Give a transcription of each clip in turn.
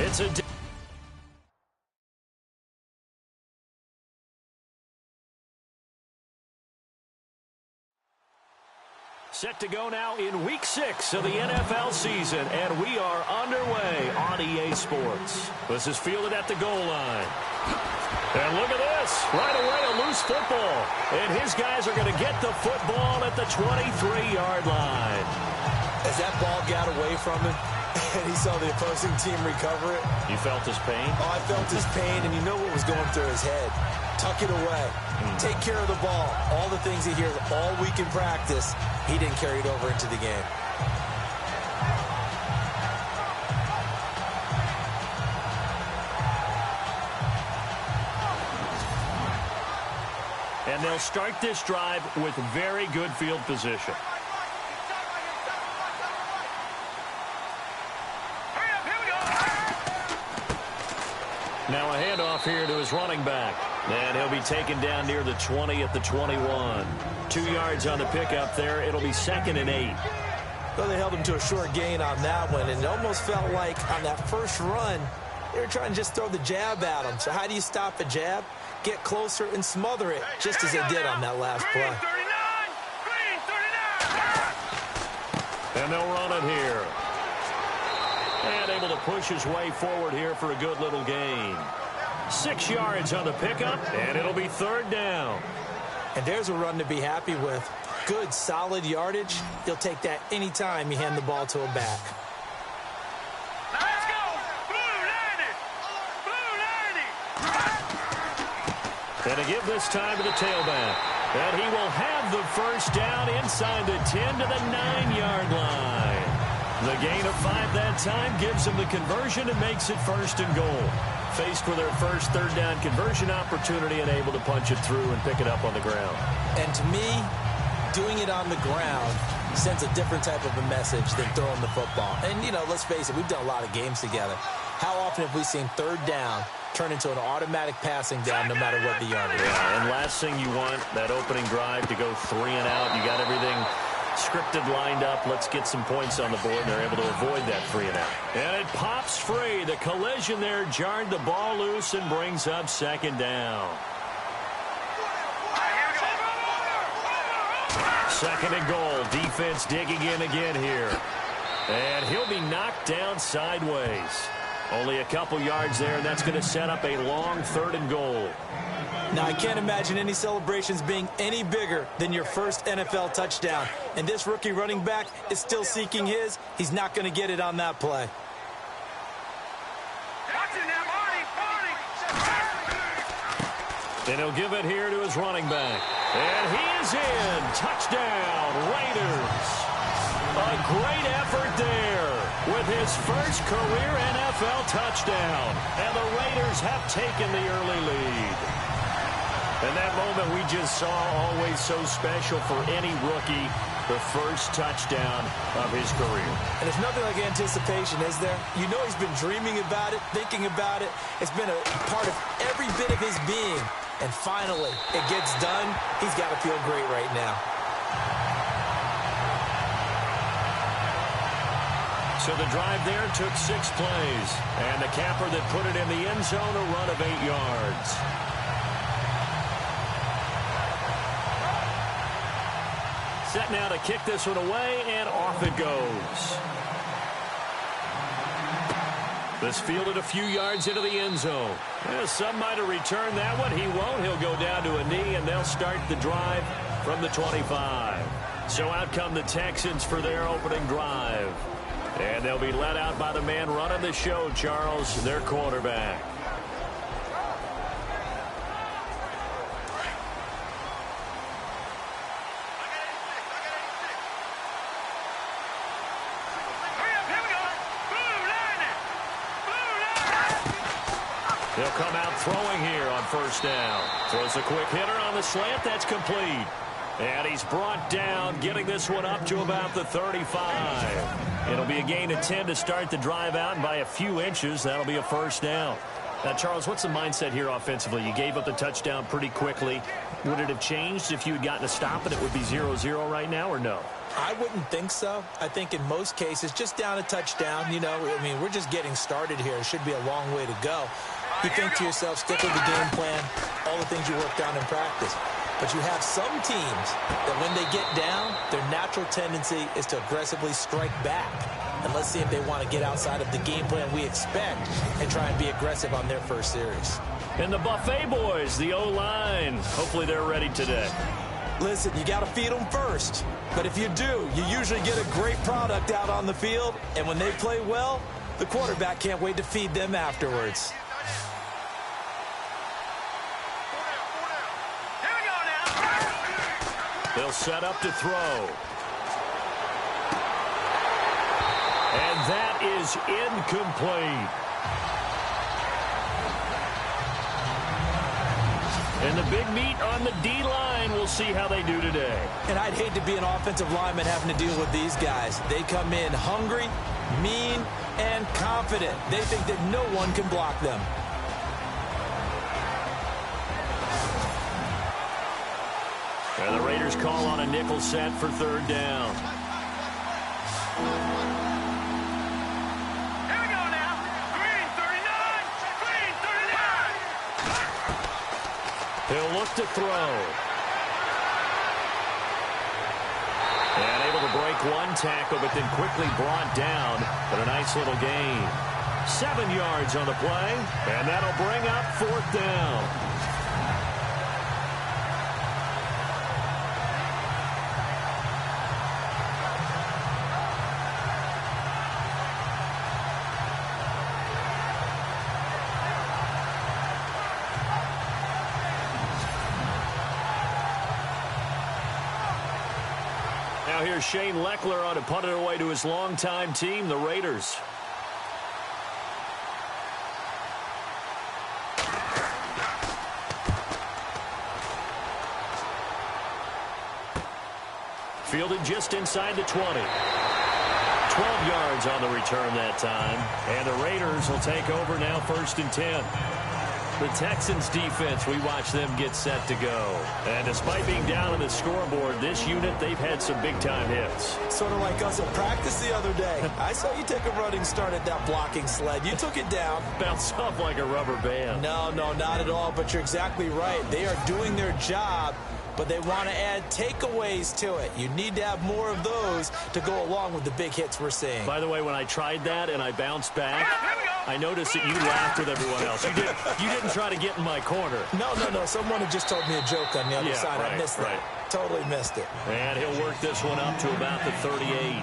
It's a set to go now in Week 6 of the NFL season, and we are underway on EA Sports. This is fielded at the goal line. And look at this. Right away, a loose football. And his guys are going to get the football at the 23-yard line. As that ball got away from him, and he saw the opposing team recover it. You felt his pain? Oh, I felt his pain, and you know what was going through his head. Tuck it away. Take care of the ball. All the things he hears all week in practice, he didn't carry it over into the game. And they'll start this drive with very good field position. Now a handoff here to his running back. And he'll be taken down near the 20 at the 21. 2 yards on the pickup there. It'll be 2nd and 8. Well, they held him to a short gain on that one, and it almost felt like on that first run, they were trying to just throw the jab at him. So how do you stop a jab? Get closer and smother it, just as they did on that last play. And they'll run it here. And able to push his way forward here for a good little gain. 6 yards on the pickup, and it'll be 3rd down. And there's a run to be happy with. Good, solid yardage. He'll take that anytime you hand the ball to a back. Let's go! Blue 90! Blue 90! And to give this time to the tailback. And he will have the first down inside the 10 to the 9-yard line. The gain of 5 that time gives them the conversion and makes it 1st and goal. Faced with their first 3rd down conversion opportunity and able to punch it through and pick it up on the ground. And to me, doing it on the ground sends a different type of a message than throwing the football. And, you know, let's face it, we've done a lot of games together. How often have we seen 3rd down turn into an automatic passing down no matter what the yardage is? Yeah, and last thing you want, that opening drive to go 3 and out. You got everything scripted, lined up. Let's get some points on the board, and they're able to avoid that 3 and out. And it pops free. The collision there jarred the ball loose and brings up 2nd down. 2nd and goal. Defense digging in again here. And he'll be knocked down sideways. Only a couple yards there, and that's going to set up a long 3rd and goal. Now, I can't imagine any celebrations being any bigger than your first NFL touchdown. And this rookie running back is still seeking his. He's not going to get it on that play. And he'll give it here to his running back. And he is in. Touchdown, Raiders. A great effort there with his first career NFL touchdown. And the Raiders have taken the early lead. And that moment we just saw, always so special for any rookie, the first touchdown of his career. And there's nothing like anticipation, is there? You know he's been dreaming about it, thinking about it. It's been a part of every bit of his being. And finally, it gets done. He's got to feel great right now. So the drive there took 6 plays. And the capper that put it in the end zone, a run of 8 yards. Set now to kick this one away, and off it goes. This fielded a few yards into the end zone. Well, some might have returned that one. He won't. He'll go down to a knee, and they'll start the drive from the 25. So out come the Texans for their opening drive. And they'll be led out by the man running the show, Charles, their quarterback. He'll come out throwing here on 1st down. Throws a quick hitter on the slant. That's complete. And he's brought down, getting this one up to about the 35. It'll be a gain of 10 to start the drive out, and by a few inches, that'll be a 1st down. Now, Charles, what's the mindset here offensively? You gave up the touchdown pretty quickly. Would it have changed if you had gotten a stop and it would be 0-0 right now, or no? I wouldn't think so. I think in most cases, just down a touchdown, you know, I mean, we're just getting started here. It should be a long way to go. You think to yourself, stick with the game plan, all the things you worked on in practice. But you have some teams that when they get down, their natural tendency is to aggressively strike back. And let's see if they want to get outside of the game plan we expect and try and be aggressive on their first series. And the Buffet boys, the O-line, hopefully they're ready today. Listen, you got to feed them first. But if you do, you usually get a great product out on the field. And when they play well, the quarterback can't wait to feed them afterwards. They'll set up to throw. And that is incomplete. And the big meat on the D-line. We'll see how they do today. And I'd hate to be an offensive lineman having to deal with these guys. They come in hungry, mean, and confident. They think that no one can block them. And the Raiders call on a nickel set for third down. Here we go now. Green 39. Green 39. He'll look to throw. And able to break one tackle, but then quickly brought down. But a nice little gain. 7 yards on the play. And that'll bring up fourth down. Now here's Shane Leckler on to punt it away to his longtime team, the Raiders. Fielded just inside the 20. 12 yards on the return that time. And the Raiders will take over now, 1st and 10. The Texans defense, we watch them get set to go. And despite being down on the scoreboard, this unit, they've had some big-time hits. Sort of like us at practice the other day. I saw you take a running start at that blocking sled. You took it down. Bounced off like a rubber band. No, not at all, but you're exactly right. They are doing their job, but they want to add takeaways to it. You need to have more of those to go along with the big hits we're seeing. By the way, when I tried that and I bounced back, I noticed that you laughed with everyone else. You didn't try to get in my corner. No. Someone had just told me a joke on the other side. Right, I missed that. Totally missed it. And he'll work this one up to about the 38.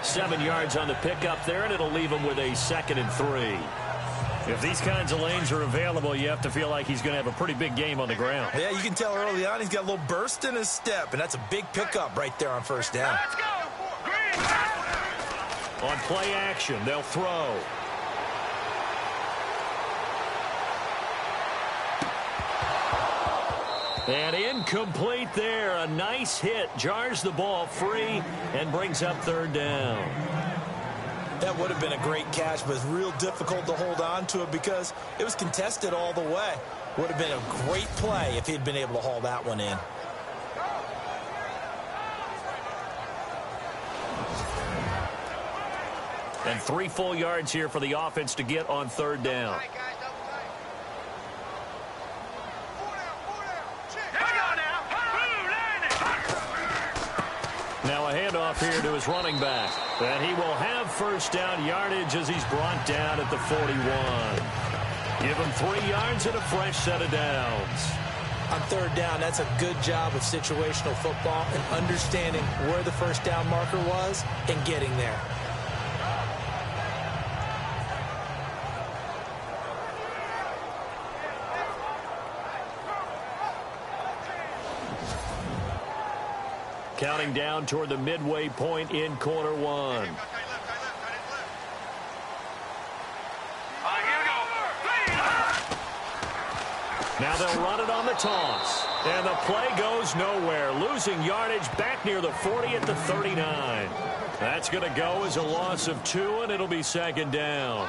7 yards on the pickup there, and it'll leave him with a 2nd and 3. If these kinds of lanes are available, you have to feel like he's going to have a pretty big game on the ground. Yeah, you can tell early on he's got a little burst in his step, and that's a big pickup right there on 1st down. Let's go. Green. On play action, they'll throw. And incomplete there. A nice hit. Jars the ball free and brings up 3rd down. That would have been a great catch, but it's real difficult to hold on to it because it was contested all the way. Would have been a great play if he'd been able to haul that one in. And 3 full yards here for the offense to get on 3rd down. Now a handoff here to his running back. And he will have 1st down yardage as he's brought down at the 41. Give him 3 yards and a fresh set of downs. On 3rd down, that's a good job of situational football and understanding where the 1st down marker was and getting there. Counting down toward the midway point in quarter 1. Now they'll run it on the toss. And the play goes nowhere. Losing yardage back near the 40 at the 39. That's going to go as a loss of 2, and it'll be 2nd down.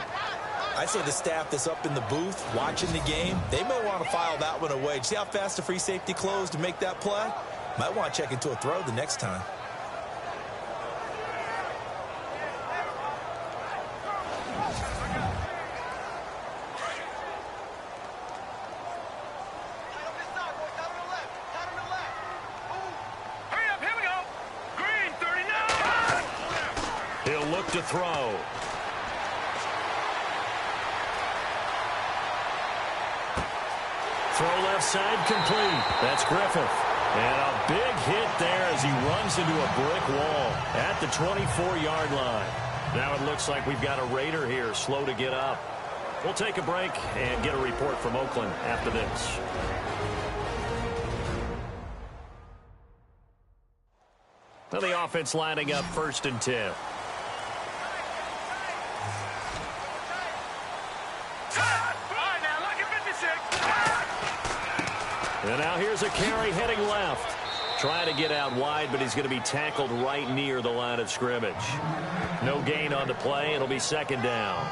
I say the staff that's up in the booth watching the game, they may want to file that one away. See how fast the free safety closed to make that play? Might want to check into a throw the next time. He'll look to throw. Throw left side complete. That's Griffith. And a big hit there as he runs into a brick wall at the 24-yard line. Now it looks like we've got a Raider here, slow to get up. We'll take a break and get a report from Oakland after this. Now the offense lining up 1st and 10. And now here's a carry heading left. Trying to get out wide, but he's going to be tackled right near the line of scrimmage. No gain on the play. It'll be 2nd down.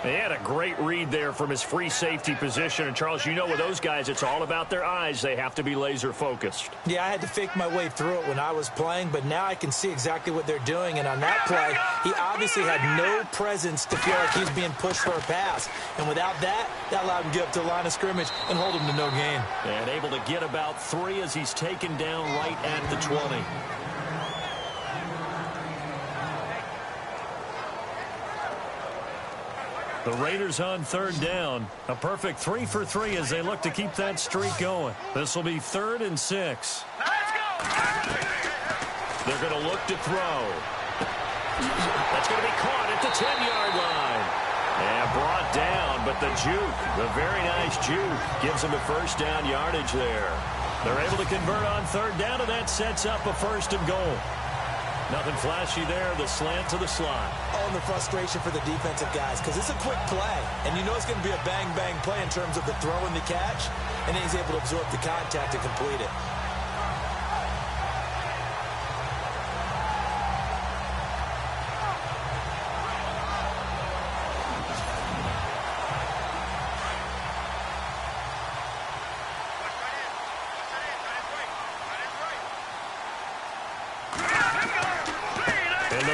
He had a great read there from his free safety position. And, Charles, you know with those guys, it's all about their eyes. They have to be laser focused. Yeah, I had to fake my way through it when I was playing, but now I can see exactly what they're doing. And on that play, he obviously had no presence to feel like he's being pushed for a pass. And without that, that allowed him to get up to the line of scrimmage and hold him to no gain. And able to get about 3 as he's taken down right at the 20. The Raiders on 3rd down. A perfect 3 for 3 as they look to keep that streak going. This will be 3rd and 6. They're going to look to throw. That's going to be caught at the 10-yard line. And brought down, but the juke, the very nice juke, gives them a 1st down yardage there. They're able to convert on 3rd down, and that sets up a 1st and goal. Nothing flashy there, the slant to the slot. Oh, and the frustration for the defensive guys, because it's a quick play. And you know it's going to be a bang-bang play in terms of the throw and the catch. And then he's able to absorb the contact and complete it.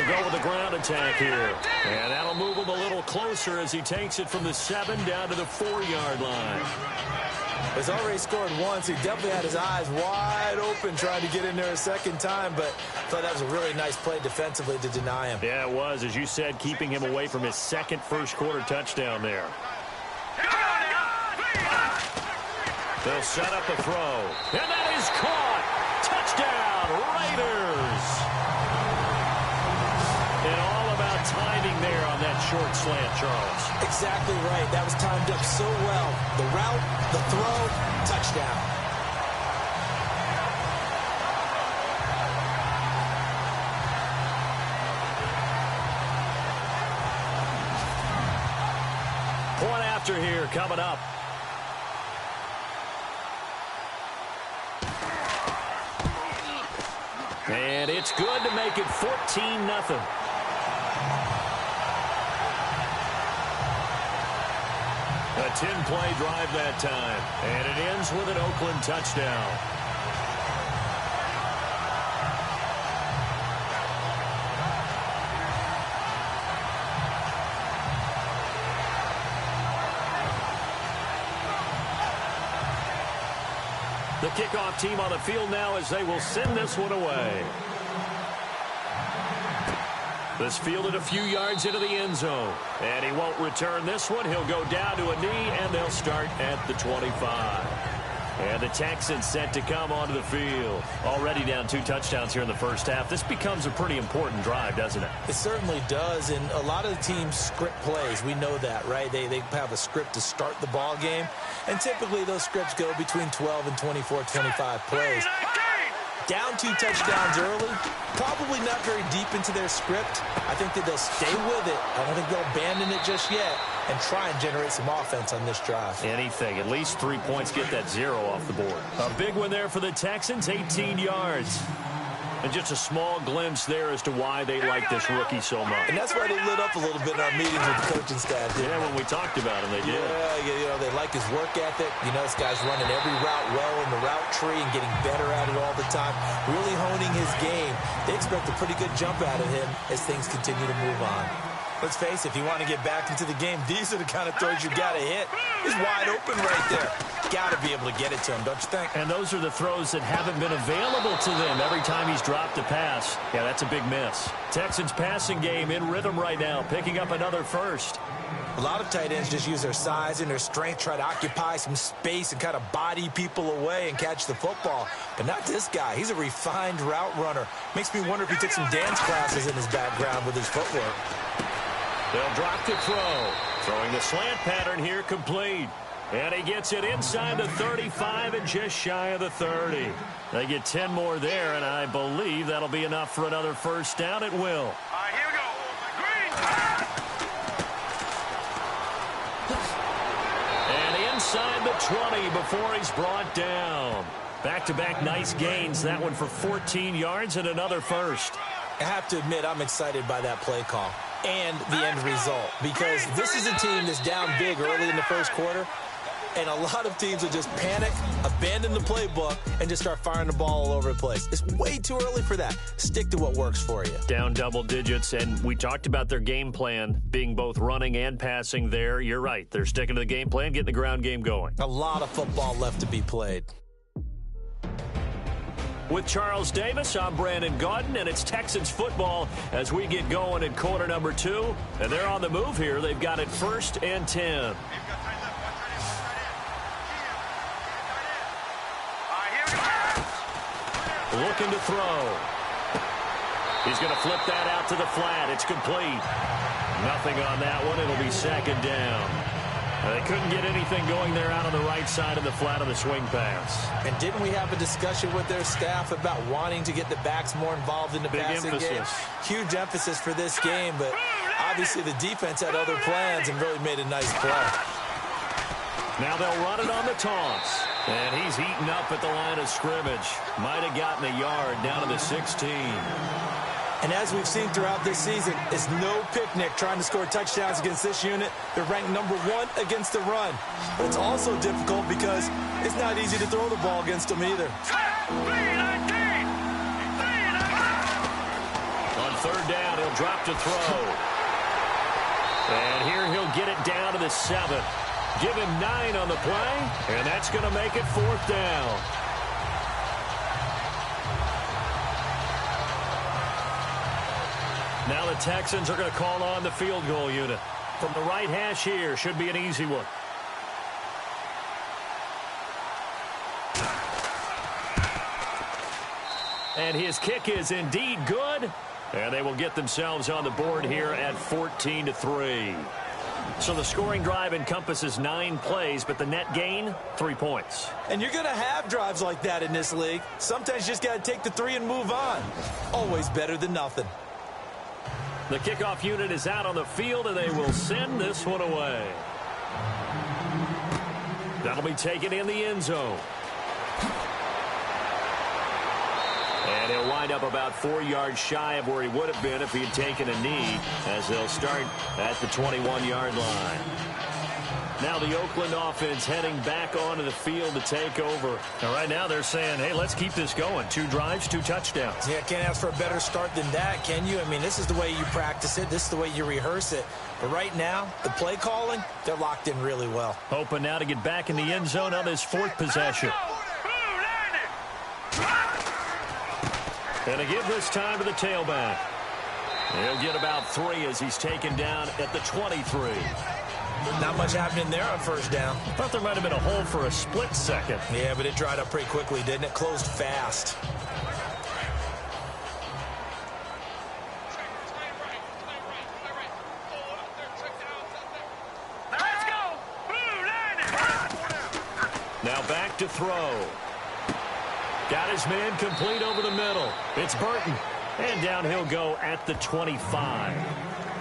Go with the ground attack here. And that'll move him a little closer as he takes it from the 7 down to the 4-yard line. He's already scored once. He definitely had his eyes wide open trying to get in there a 2nd time, but I thought that was a really nice play defensively to deny him. Yeah, it was, as you said, keeping him away from his 2nd first-quarter touchdown there. They'll set up a throw. And that is caught. Touchdown, Raiders. And all about timing there on that short slant, Charles. Exactly right. That was timed up so well. The route, the throw, touchdown. Point after here coming up. And it's good to make it 14-0. A 10-play drive that time. And it ends with an Oakland touchdown. The kickoff team on the field now as they will send this one away. This fielded a few yards into the end zone. And he won't return this one. He'll go down to a knee, and they'll start at the 25. And the Texans set to come onto the field. Already down 2 touchdowns here in the first half. This becomes a pretty important drive, doesn't it? It certainly does, and a lot of the teams script plays. We know that, right? They have a script to start the ball game, and typically those scripts go between 12 and 24, 25 plays. Down 2 touchdowns early, probably not very deep into their script. I think that they'll stay with it. I don't think they'll abandon it just yet and try and generate some offense on this drive. Anything. At least 3 points, get that 0 off the board. A big one there for the Texans, 18 yards. And just a small glimpse there as to why they like this rookie so much. And that's why they lit up a little bit in our meetings with the coaching staff. Yeah, when we talked about him, they did. Yeah, they like his work ethic. This guy's running every route well in the route tree and getting better at it all the time, really honing his game. They expect a pretty good jump out of him as things continue to move on. Let's face it, if you want to get back into the game, these are the kind of throws you got to hit. He's wide open right there. Got to be able to get it to him, don't you think? And those are the throws that haven't been available to them every time he's dropped a pass. Yeah, that's a big miss. Texans passing game in rhythm right now, picking up another first. A lot of tight ends just use their size and their strength, try to occupy some space and kind of body people away and catch the football. But not this guy. He's a refined route runner. Makes me wonder if he took some dance classes in his background with his footwork. They'll drop to throw. Throwing the slant pattern here complete. And he gets it inside the 35 and just shy of the 30. They get 10 more there, and I believe that'll be enough for another first down. It will. All right, here we go. Green. And inside the 20 before he's brought down. Back-to-back nice gains. That one for 14 yards and another first. I have to admit, I'm excited by that play call and the end result, because this is a team that's down big early in the first quarter, and a lot of teams will just panic, abandon the playbook, and just start firing the ball all over the place. It's way too early for that. Stick to what works for you. Down double digits, and we talked about their game plan being both running and passing there. You're right. They're sticking to the game plan, getting the ground game going. A lot of football left to be played. With Charles Davis, I'm Brandon Gaudin, and it's Texans football as we get going in quarter number 2. And they're on the move here. They've got it 1st and 10. Looking to throw. He's going to flip that out to the flat. It's complete. Nothing on that one. It'll be 2nd down. They couldn't get anything going there out on the right side of the flat of the swing pass. And didn't we have a discussion with their staff about wanting to get the backs more involved in the passing game? Huge emphasis for this game, but obviously the defense had other plans and really made a nice play. Now they'll run it on the toss. And he's eaten up at the line of scrimmage. Might have gotten a yard down to the 16. And as we've seen throughout this season, it's no picnic trying to score touchdowns against this unit. They're ranked number 1 against the run. But it's also difficult because it's not easy to throw the ball against them either. On 3rd down, he'll drop to throw. And here he'll get it down to the 7. Give him 9 on the play, and that's going to make it 4th down. Now the Texans are going to call on the field goal unit. From the right hash here, should be an easy one. And his kick is indeed good. And they will get themselves on the board here at 14-3. So the scoring drive encompasses 9 plays, but the net gain, 3 points. And you're going to have drives like that in this league. Sometimes you just got to take the 3 and move on. Always better than nothing. The kickoff unit is out on the field, and they will send this one away. That'll be taken in the end zone. And he'll wind up about 4 yards shy of where he would have been if he had taken a knee, as they'll start at the 21-yard line. Now the Oakland offense heading back onto the field to take over. And right now they're saying, hey, let's keep this going. 2 drives, 2 touchdowns. Yeah, can't ask for a better start than that, can you? I mean, this is the way you practice it. This is the way you rehearse it. But right now, the play calling, they're locked in really well. Hoping now to get back in the end zone on this 4th possession. And to give this time to the tailback. He'll get about 3 as he's taken down at the 23. Not much happening there on 1st down. Thought there might have been a hole for a split second. Yeah, but it dried up pretty quickly, didn't it? Closed fast. Let's go. Now back to throw. Got his man complete over the middle. It's Burton. And down he'll go at the 25.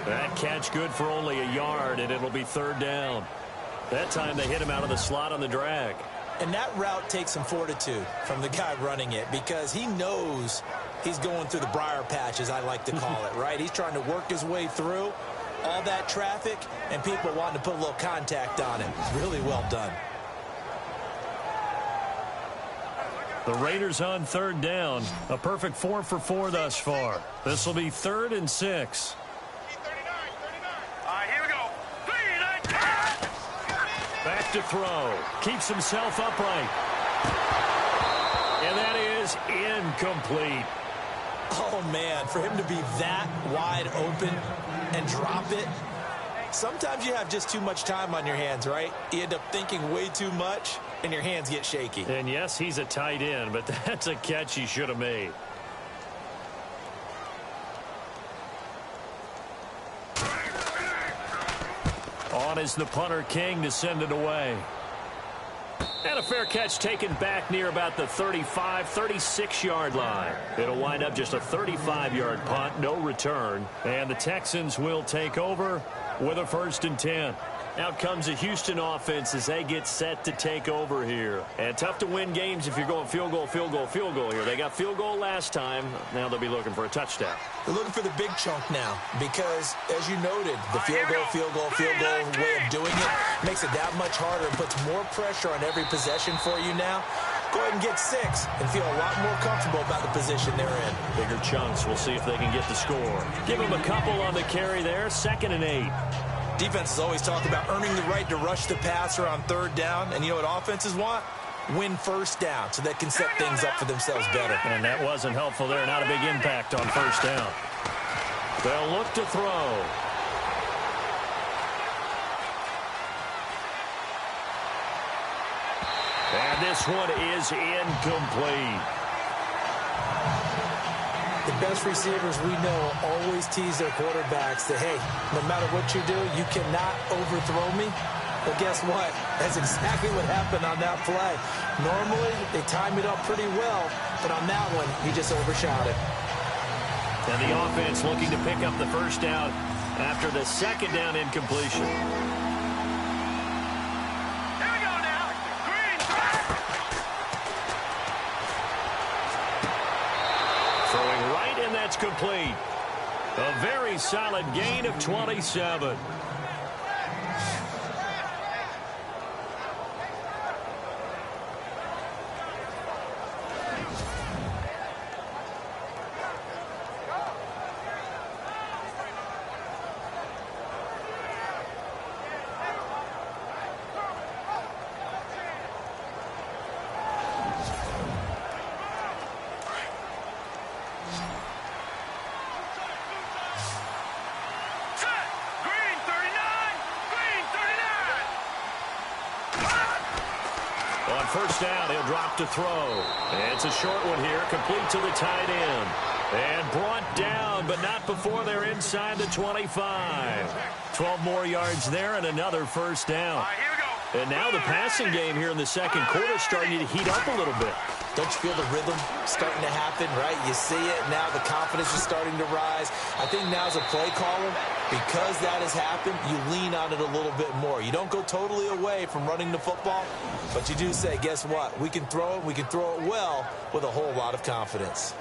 That catch good for only a yard, and it'll be 3rd down. That time they hit him out of the slot on the drag. And that route takes some fortitude from the guy running it because he knows he's going through the briar patch, as I like to call it, right? He's trying to work his way through all that traffic and people wanting to put a little contact on him. Really well done. The Raiders on third down. A perfect 4 for 4 thus far. This will be 3rd and 6. Here we go. Back to throw. Keeps himself upright. And that is incomplete. Oh, man, for him to be that wide open and drop it. Sometimes you have just too much time on your hands, right? You end up thinking way too much, and your hands get shaky. And yes, he's a tight end, but that's a catch he should have made. On is the punter, King, to send it away. And a fair catch taken back near about the 35, 36-yard line. It'll wind up just a 35-yard punt, no return. And the Texans will take over with a 1st and 10. Out comes the Houston offense as they get set to take over here. And tough to win games if you're going field goal, field goal, field goal here. They got field goal last time. Now they'll be looking for a touchdown. They're looking for the big chunk now because, as you noted, the field goal way of doing it makes it that much harder and puts more pressure on every possession for you now. Go ahead and get 6 and feel a lot more comfortable about the position they're in. Bigger chunks. We'll see if they can get the score. Give them a couple on the carry there. 2nd and 8. Defenses always talk about earning the right to rush the passer on 3rd down. And you know what offenses want? Win 1st down so they can set things up for themselves better. And that wasn't helpful there. Not a big impact on 1st down. They'll look to throw. And this one is incomplete. The best receivers we know always tease their quarterbacks that, hey, no matter what you do, you cannot overthrow me. But guess what? That's exactly what happened on that play. Normally, they time it up pretty well, but on that one, he just overshot it. And the offense looking to pick up the 1st down after the 2nd down incompletion. That's complete. A very solid gain of 27. On 1st down, he'll drop to throw. And it's a short one here, complete to the tight end. And brought down, but not before they're inside the 25. 12 more yards there and another 1st down. And now the passing game here in the 2nd quarter starting to heat up a little bit. Don't you feel the rhythm starting to happen, right? You see it now. The confidence is starting to rise. I think now as a play caller, because that has happened, you lean on it a little bit more. You don't go totally away from running the football, but you do say, guess what? We can throw it. We can throw it well with a whole lot of confidence.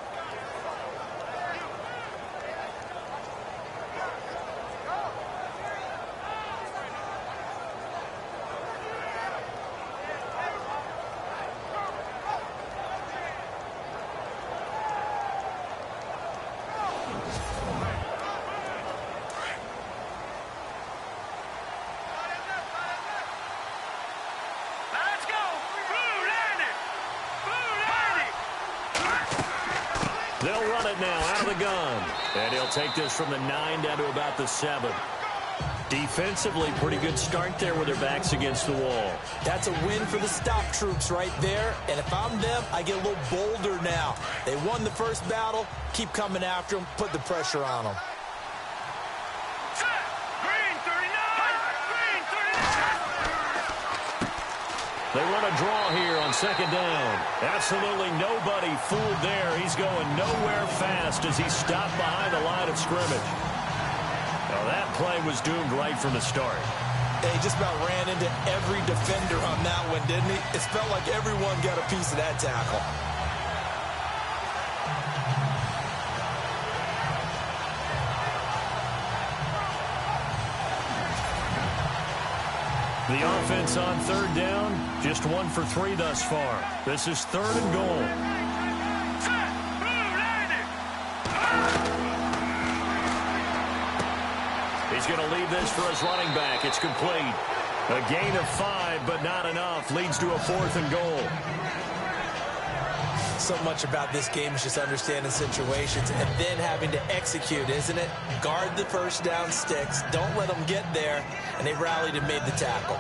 They'll run it now out of the gun. And he'll take this from the 9 down to about the 7. Defensively, pretty good start there with their backs against the wall. That's a win for the stop troops right there. And if I'm them, I get a little bolder now. They won the first battle. Keep coming after them. Put the pressure on them. They run a draw here on 2nd down. Absolutely nobody fooled there. He's going nowhere fast as he's stopped behind the line of scrimmage. Now that play was doomed right from the start. He just about ran into every defender on that one, didn't he? It felt like everyone got a piece of that tackle. The offense on third down, just 1 for 3 thus far. This is 3rd and goal. He's going to leave this for his running back. It's complete. A gain of 5, but not enough. Leads to a 4th and goal. So much about this game is just understanding situations and then having to execute, isn't it? Guard the first down sticks. Don't let them get there. And they rallied and made the tackle.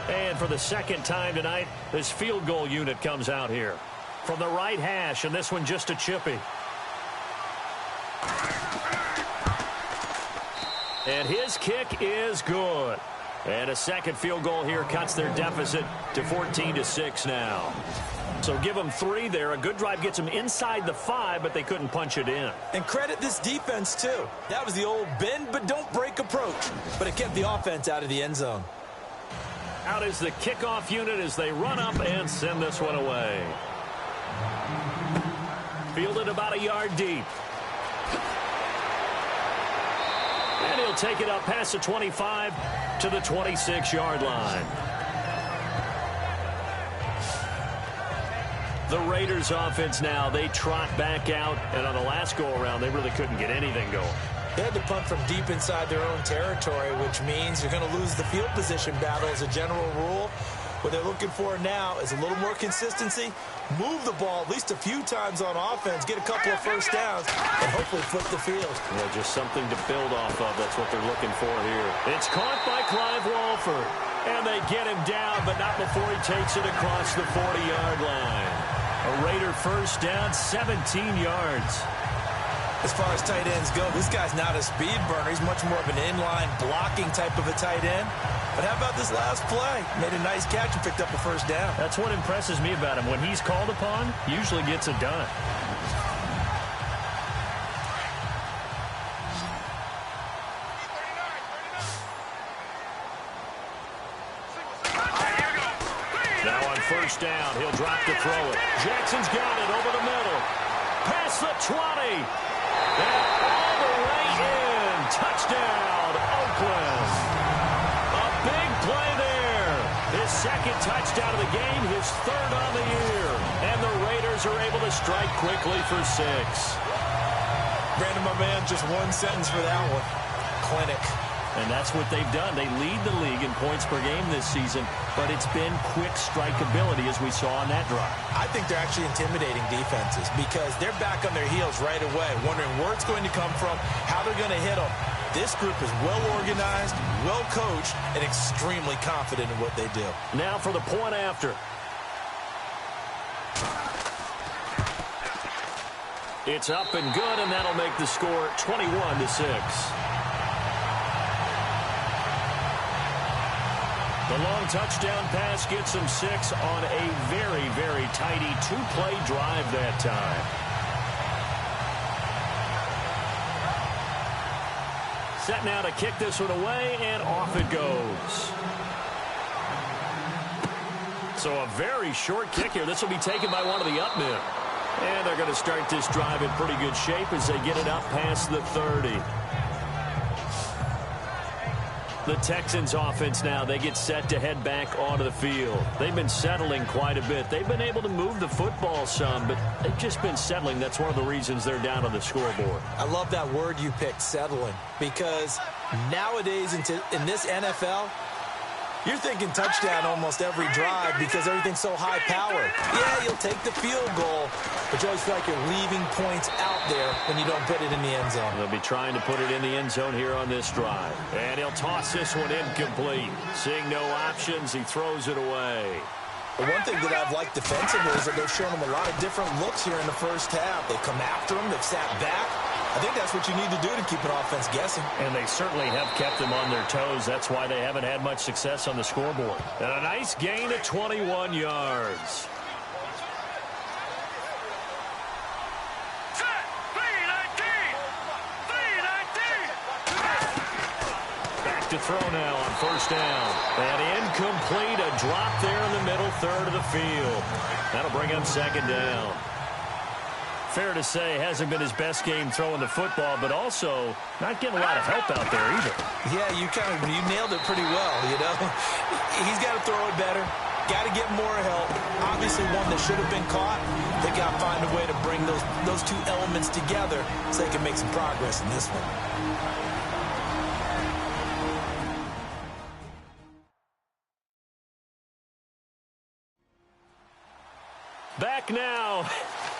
And for the second time tonight, this field goal unit comes out here. From the right hash, and this one just a chippy. And his kick is good. And a second field goal here cuts their deficit to 14-6 now. So give them 3 there. A good drive gets them inside the 5, but they couldn't punch it in. And credit this defense, too. That was the old bend but don't break approach. But it kept the offense out of the end zone. Out is the kickoff unit as they run up and send this one away. Fielded about a yard deep. And he'll take it up past the 25 to the 26-yard line. The Raiders offense now, they trot back out, and on the last go-around, they really couldn't get anything going. They had to punt from deep inside their own territory, which means you're going to lose the field position battle as a general rule. What they're looking for now is a little more consistency, move the ball at least a few times on offense, get a couple of first downs, and hopefully flip the field. Yeah, just something to build off of. That's what they're looking for here. It's caught by Clive Walford, and they get him down, but not before he takes it across the 40-yard line. A Raider first down, 17 yards. As far as tight ends go, this guy's not a speed burner. He's much more of an inline blocking type of a tight end. But how about this last play? Made a nice catch and picked up a first down. That's what impresses me about him. When he's called upon, he usually gets it done. Now on first down, he'll drop to throw it. Jackson's got it over the middle. Past the 20. And all the way in. Touchdown, Oakland. A big play there. His second touchdown of the game, his 3rd on the year. And the Raiders are able to strike quickly for 6. Brandon, my man, just one sentence for that one. Clinic. And that's what they've done. They lead the league in points per game this season, but it's been quick strikeability as we saw on that drive. I think they're actually intimidating defenses because they're back on their heels right away, wondering where it's going to come from, how they're going to hit them. This group is well organized, well coached, and extremely confident in what they do. Now for the point after. It's up and good, and that'll make the score 21-6. The long touchdown pass gets them 6 on a very, very tidy 2-play drive that time. Set now to kick this one away, and off it goes. So a very short kick here. This will be taken by one of the up men. And they're going to start this drive in pretty good shape as they get it up past the 30. The Texans offense now, they get set to head back onto the field. They've been settling quite a bit. They've been able to move the football some, but they've just been settling. That's one of the reasons they're down on the scoreboard. I love that word you picked, settling, because nowadays in this NFL, you're thinking touchdown almost every drive because everything's so high-powered. Yeah, you'll take the field goal, but you always feel like you're leaving points out there when you don't put it in the end zone. They'll be trying to put it in the end zone here on this drive. And he'll toss this one incomplete. Seeing no options, he throws it away. But one thing that I've liked defensively is that they've shown them a lot of different looks here in the first half. They come after them. They've sat back. I think that's what you need to do to keep an offense guessing. And they certainly have kept them on their toes. That's why they haven't had much success on the scoreboard. And a nice gain of 21 yards. To throw now on first down. And incomplete, a drop there in the middle third of the field. That'll bring him second down. Fair to say, hasn't been his best game throwing the football, but also not getting a lot of help out there either. Yeah, you nailed it pretty well, you know. He's got to throw it better. Got to get more help. Obviously one that should have been caught. They got to find a way to bring those two elements together so they can make some progress in this one. Back now,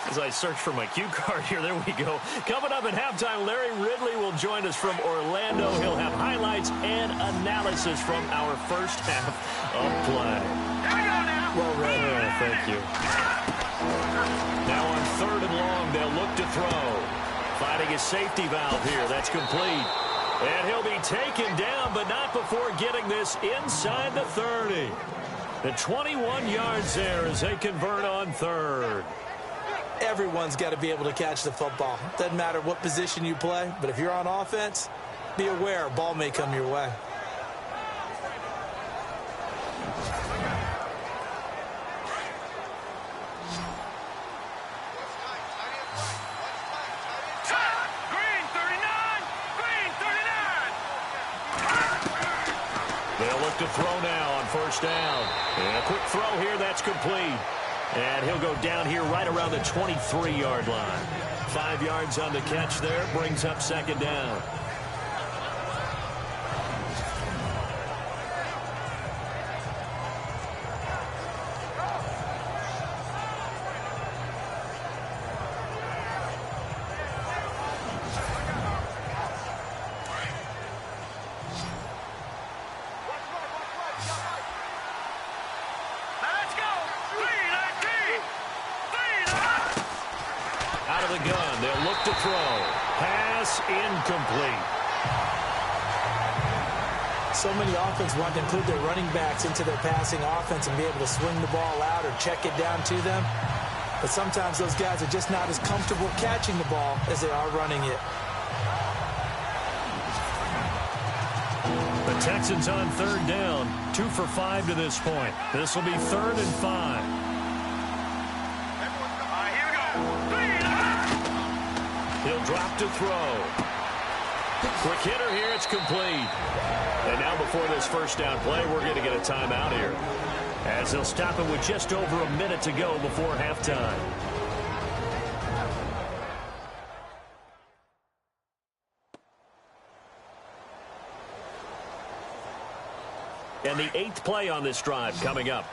as I search for my cue card here, there we go. Coming up at halftime, Larry Ridley will join us from Orlando. He'll have highlights and analysis from our first half of play. Here we go now. Well read. Oh, thank you. Now on third and long, they'll look to throw. Finding his safety valve here. That's complete. And he'll be taken down, but not before getting this inside the 30. The 21 yards there as they convert on third. Everyone's got to be able to catch the football. Doesn't matter what position you play, but if you're on offense, be aware a ball may come your way. Green 39. Green 39. They'll look to throw now on first down. And a quick throw here, that's complete. And he'll go down here right around the 23-yard line. 5 yards on the catch there, brings up second down. Let's go. 319. Out of the gun, they'll look to throw. Pass incomplete. So many offenses want to include their running backs into their passing offense and be able to swing the ball out or check it down to them. But sometimes those guys are just not as comfortable catching the ball as they are running it. The Texans on third down, 2 for 5 to this point. This will be 3rd and 5. Here we go. 3. He'll drop to throw. Quick hitter here, it's complete. And now before this first down play, we're going to get a timeout here, as they'll stop it with just over a minute to go before halftime. And the 8th play on this drive coming up.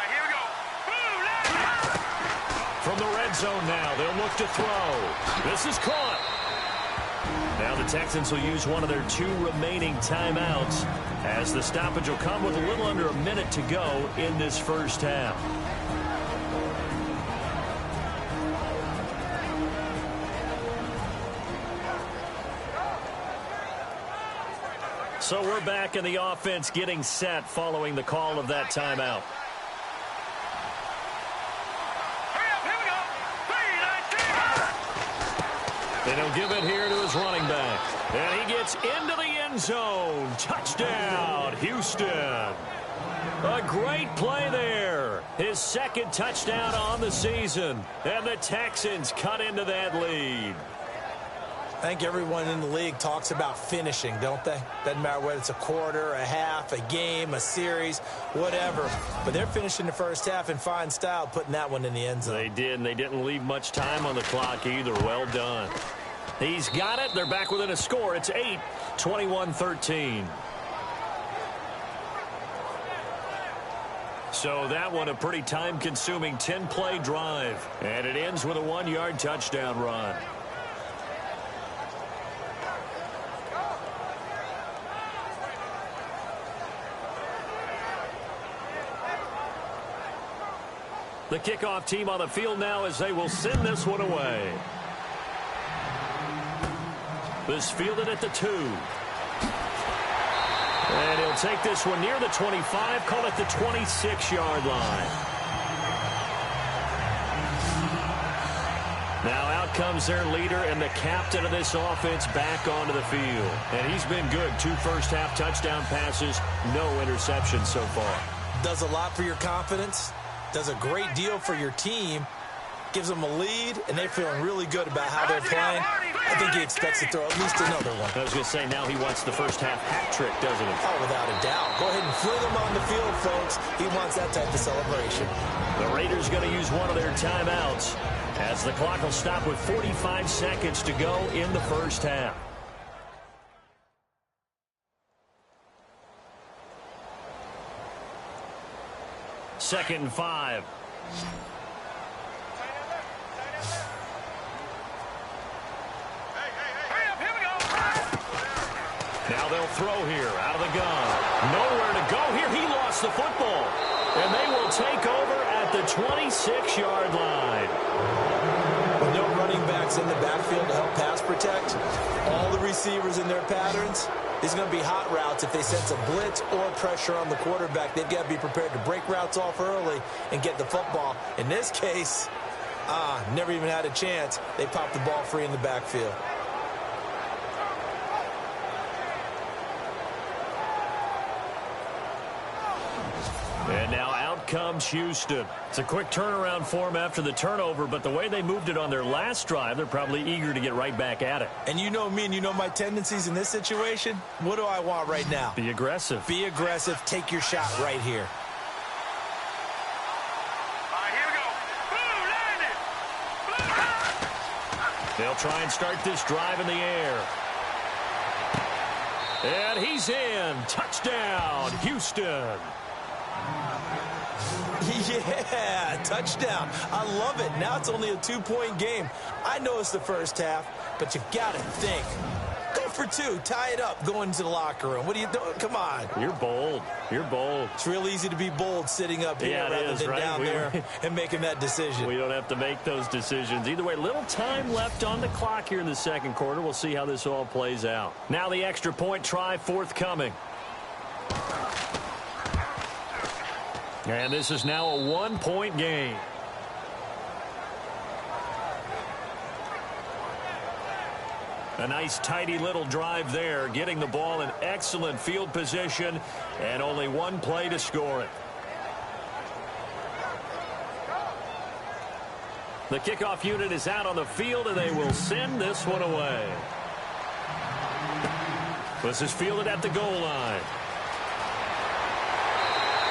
Here we go. Boom. From the red zone now, they'll look to throw. This is caught. Now the Texans will use one of their 2 remaining timeouts, as the stoppage will come with a little under a minute to go in this first half. So we're back in the offense getting set following the call of that timeout. Here we go. 319. And he'll give it here to his running back. And he gets into the end zone. Touchdown, Houston. A great play there. His 2nd touchdown on the season. And the Texans cut into that lead. I think everyone in the league talks about finishing, don't they? Doesn't matter whether it's a quarter, a half, a game, a series, whatever. But they're finishing the first half in fine style, putting that one in the end zone. They did, and they didn't leave much time on the clock either. Well done. He's got it. They're back within a score. It's 8, 21-13. So that one a pretty time-consuming 10-play drive. And it ends with a 1-yard touchdown run. The kickoff team on the field now as they will send this one away. This fielded at the 2. And he'll take this one near the 25, call it the 26-yard line. Now out comes their leader and the captain of this offense back onto the field. And he's been good. 2 first-half touchdown passes, no interceptions so far. Does a lot for your confidence. Does a great deal for your team. Gives them a lead, and they're feeling really good about how they're playing. I think he expects to throw at least another one. I was going to say, now he wants the first-half hat trick, doesn't he? Oh, without a doubt. Go ahead and fling him on the field, folks. He wants that type of celebration. The Raiders going to use one of their timeouts as the clock will stop with 45 seconds to go in the first half. Second and 5. Now they'll throw here out of the gun. Nowhere to go here. He lost the football. And they will take over at the 26-yard line. With no running backs in the backfield to help pass protect, all the receivers in their patterns, these are going to be hot routes. If they sense a blitz or pressure on the quarterback, they've got to be prepared to break routes off early and get the football. In this case, never even had a chance. They popped the ball free in the backfield. And now out comes Houston. It's a quick turnaround for them after the turnover, but the way they moved it on their last drive, they're probably eager to get right back at it. And you know me and you know my tendencies in this situation. What do I want right now? Be aggressive. Be aggressive. Take your shot right here. All right, here we go. Boom, landed. They'll try and start this drive in the air. And he's in. Touchdown, Houston. Yeah, touchdown. I love it. Now it's only a 2-point game. I know it's the first half, but you got to think. Go for 2. Tie it up going into the locker room. What are you doing? Come on. You're bold. You're bold. It's real easy to be bold sitting up here rather than right? down there and making that decision. We don't have to make those decisions. Either way, little time left on the clock here in the second quarter. We'll see how this all plays out. Now the extra point try forthcoming. And this is now a 1-point game. A nice, tidy little drive there, getting the ball in excellent field position, and only one play to score it. The kickoff unit is out on the field, and they will send this one away. This is fielded at the goal line.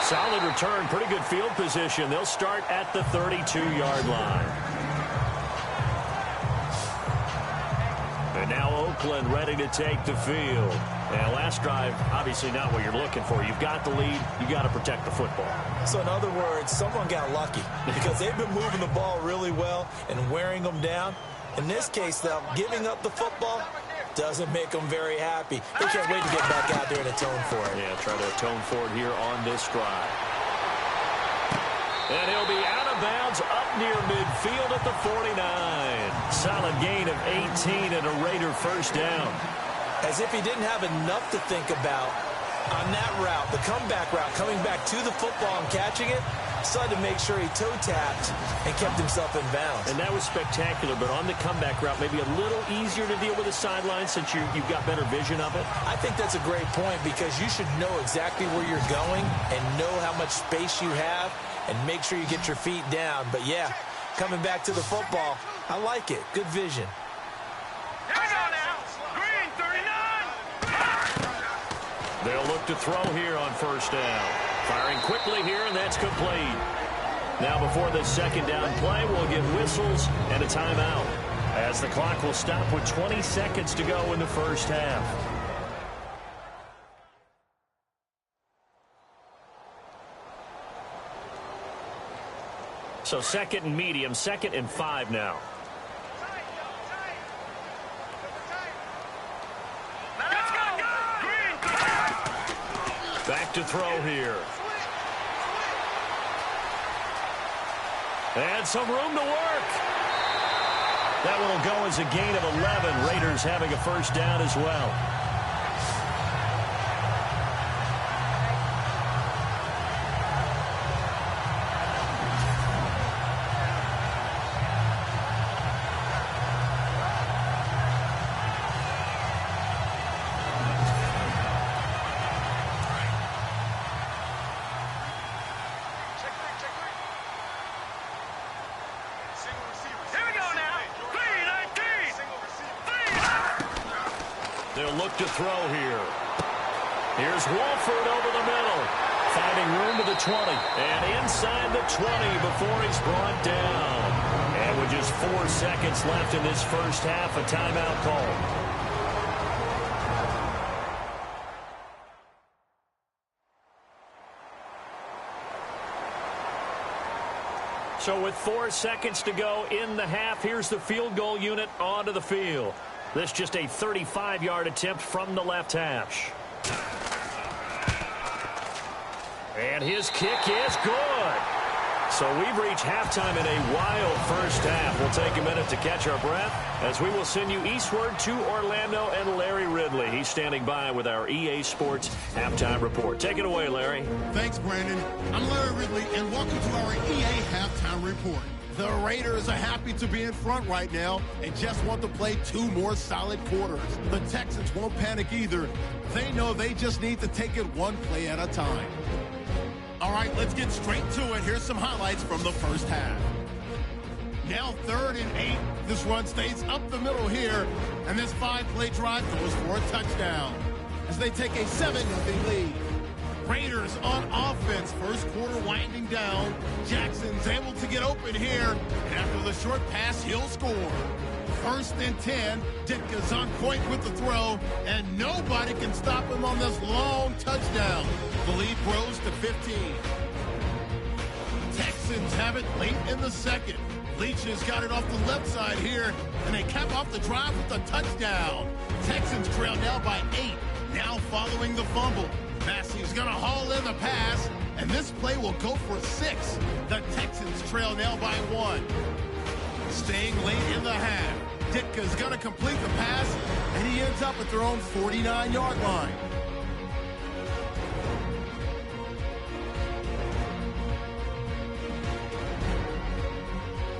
Solid return, pretty good field position. They'll start at the 32-yard line. And now Oakland ready to take the field. And last drive, obviously not what you're looking for. You've got the lead. You've got to protect the football. So in other words, someone got lucky because they've been moving the ball really well and wearing them down. In this case, though, giving up the football doesn't make them very happy. They can't wait to get back out there and atone for it. Yeah, try to atone for it here on this drive. And he'll be out of bounds up near midfield at the 49. Solid gain of 18 and a Raider first down. As if he didn't have enough to think about on that route, the comeback route, coming back to the football and catching it, decided to make sure he toe-tapped and kept himself in bounds. And that was spectacular, but on the comeback route, maybe a little easier to deal with the sideline since you've got better vision of it? I think that's a great point because you should know exactly where you're going and know how much space you have and make sure you get your feet down. But, yeah, coming back to the football, I like it. Good vision. Here we go now. Green, 39. They'll look to throw here on first down. Firing quickly here, and that's complete. Now before the second down play, we'll get whistles and a timeout, as the clock will stop with 20 seconds to go in the first half. So second and medium, 2nd and 5 now. Let's go. Green, 39. Back to throw here. And some room to work. That one will go as a gain of 11. Raiders having a first down as well. They'll look to throw here. Here's Wolford over the middle. Finding room to the 20. And inside the 20 before he's brought down. And with just 4 seconds left in this first half, a timeout call. So with 4 seconds to go in the half, here's the field goal unit onto the field. This just a 35-yard attempt from the left hash. And his kick is good. So we've reached halftime in a wild first half. We'll take a minute to catch our breath as we will send you eastward to Orlando and Larry Ridley. He's standing by with our EA Sports Halftime Report. Take it away, Larry. Thanks, Brandon. I'm Larry Ridley, and welcome to our EA Halftime Report. The Raiders are happy to be in front right now and just want to play 2 more solid quarters. The Texans won't panic either. They know they just need to take it 1 play at a time. All right, let's get straight to it. Here's some highlights from the first half. Now 3rd and 8. This run stays up the middle here, and this 5-play drive goes for a touchdown as they take a 7-0 lead. Raiders on offense. First quarter winding down. Jackson's able to get open here. And after the short pass, he'll score. 1st and 10. Ditka's on point with the throw. And nobody can stop him on this long touchdown. The lead grows to 15. Texans have it late in the second. Leach has got it off the left side here. And they cap off the drive with a touchdown. Texans trail now by 8. Now following the fumble. Massey's going to haul in the pass, and this play will go for 6. The Texans trail now by 1. Staying late in the half. Ditka's going to complete the pass, and he ends up at their own 49-yard line.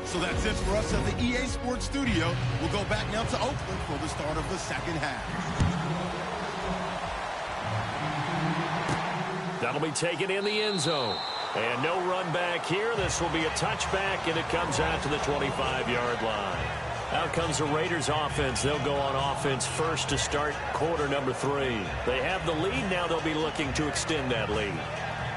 So that's it for us at the EA Sports Studio. We'll go back now to Oakland for the start of the second half. That'll be taken in the end zone. And no run back here. This will be a touchback, and it comes out to the 25-yard line. Out comes the Raiders offense. They'll go on offense first to start quarter number 3. They have the lead. Now they'll be looking to extend that lead.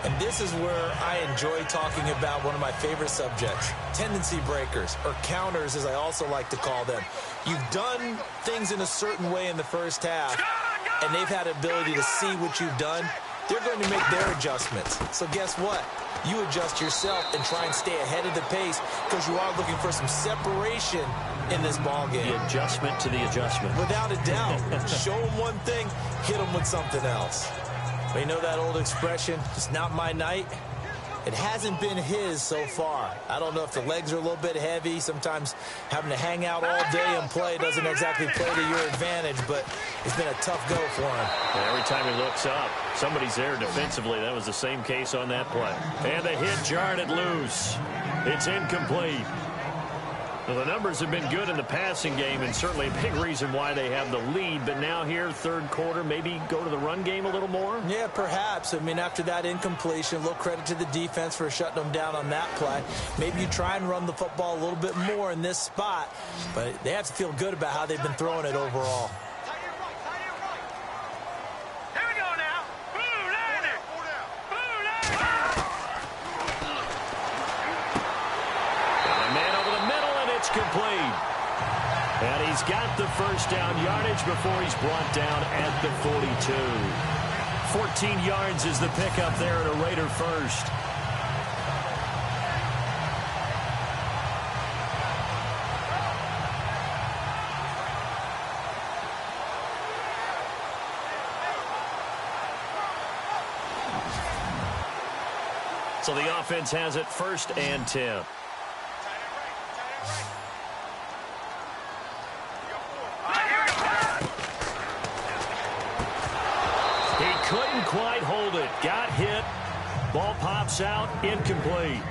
And this is where I enjoy talking about one of my favorite subjects, tendency breakers, or counters as I also like to call them. You've done things in a certain way in the first half, and they've had ability to see what you've done. They're going to make their adjustments. So guess what? You adjust yourself and try and stay ahead of the pace because you are looking for some separation in this ball game. The adjustment to the adjustment. Without a doubt. Show them one thing, hit them with something else. But you know that old expression, it's not my night? It hasn't been his so far. I don't know if the legs are a little bit heavy. Sometimes having to hang out all day and play doesn't exactly play to your advantage, but it's been a tough go for him. And every time he looks up, somebody's there defensively. That was the same case on that play. And the hit jarred it loose. It's incomplete. Well, the numbers have been good in the passing game, and certainly a big reason why they have the lead. But now here, third quarter, maybe go to the run game a little more? Yeah, perhaps. I mean, after that incompletion, a little credit to the defense for shutting them down on that play. Maybe you try and run the football a little bit more in this spot. But they have to feel good about how they've been throwing it overall. Complete. And he's got the first down yardage before he's brought down at the 42. 14 yards is the pickup there at a Raider first. So the offense has it 1st and 10. it. Got hit. Ball pops out. Incomplete.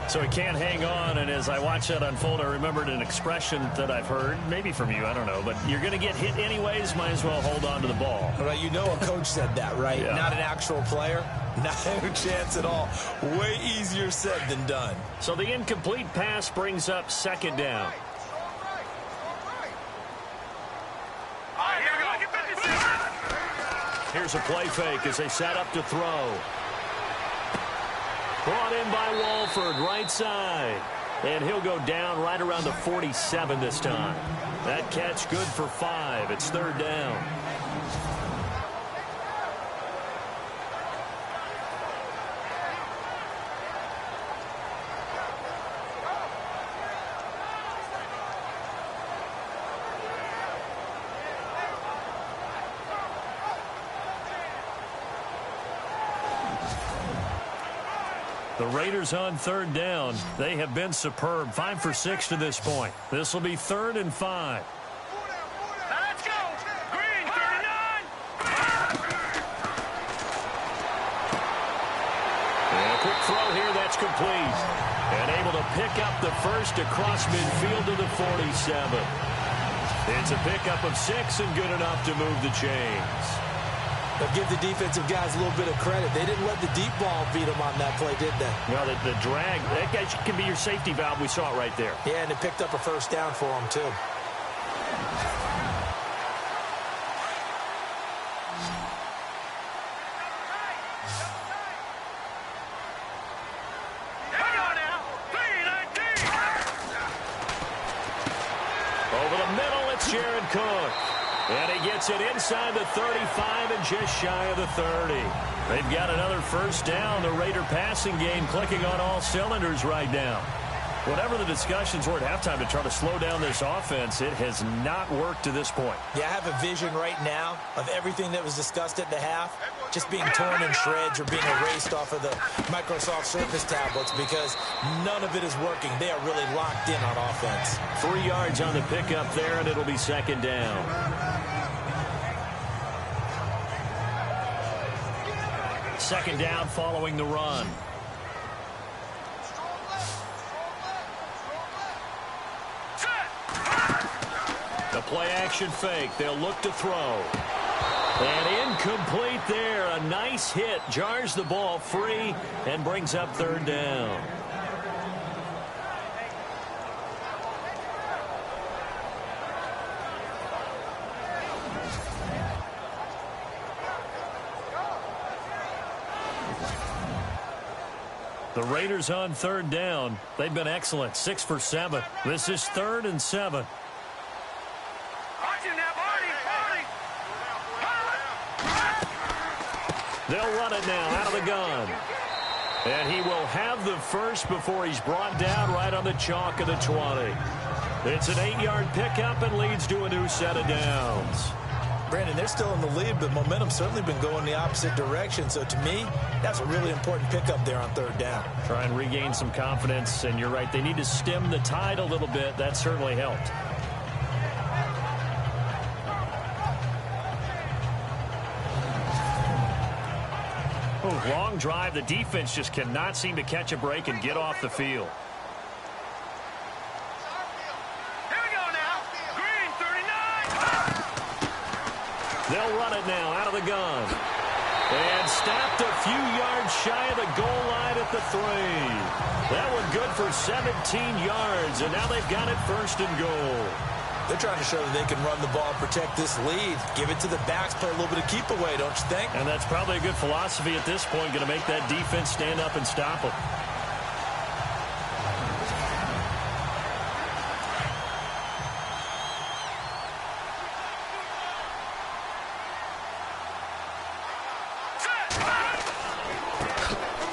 So he can't hang on, and as I watch that unfold, I remembered an expression that I've heard, maybe from you, I don't know, but you're going to get hit anyways, might as well hold on to the ball. Right, you know a coach said that, right? Yeah. Not an actual player. Not a chance at all. Way easier said than done. So the incomplete pass brings up second down. Here's a play fake as they set up to throw. Brought in by Walford, right side. And he'll go down right around the 47 this time. That catch good for 5. It's third down. The Raiders on third down. They have been superb. 5 for 6 to this point. This will be 3rd and 5. Let's go. Green, 39. And a quick throw here. That's complete. And able to pick up the first across midfield to the 47. It's a pickup of 6 and good enough to move the chains. But give the defensive guys a little bit of credit. They didn't let the deep ball beat them on that play, did they? No, the drag, that guy can be your safety valve. We saw it right there. Yeah, and it picked up a first down for them, too. Hang on now. 319. Over the middle, it's Jared Cook. And he gets it inside the 35 and just shy of the 30. They've got another first down. The Raider passing game clicking on all cylinders right now. Whatever the discussions were at halftime to try to slow down this offense, it has not worked to this point. Yeah, I have a vision right now of everything that was discussed at the half just being torn in shreds or being erased off of the Microsoft Surface tablets because none of it is working. They are really locked in on offense. 3 yards on the pickup there, and it'll be second down. Second down following the run. The play-action fake. They'll look to throw. And incomplete there. A nice hit. Jars the ball free and brings up third down. The Raiders on third down. They've been excellent. 6 for 7. This is 3rd and 7. Watch him now, Barney. They'll run it now out of the gun. And he will have the first before he's brought down right on the chalk of the 20. It's an 8-yard pickup and leads to a new set of downs. Brandon, they're still in the lead, but momentum's certainly been going the opposite direction. So to me, that's a really important pickup there on third down. Try and regain some confidence, and you're right. They need to stem the tide a little bit. That certainly helped. Oh, long drive. The defense just cannot seem to catch a break and get off the field. Here we go now. Green, 39. They'll run it now out of the gun. And stopped a few yards shy of the goal line at the 3. That one good for 17 yards, and now they've got it 1st and goal. They're trying to show that they can run the ball and protect this lead. Give it to the backs, play a little bit of keep away, don't you think? And that's probably a good philosophy at this point, going to make that defense stand up and stop them.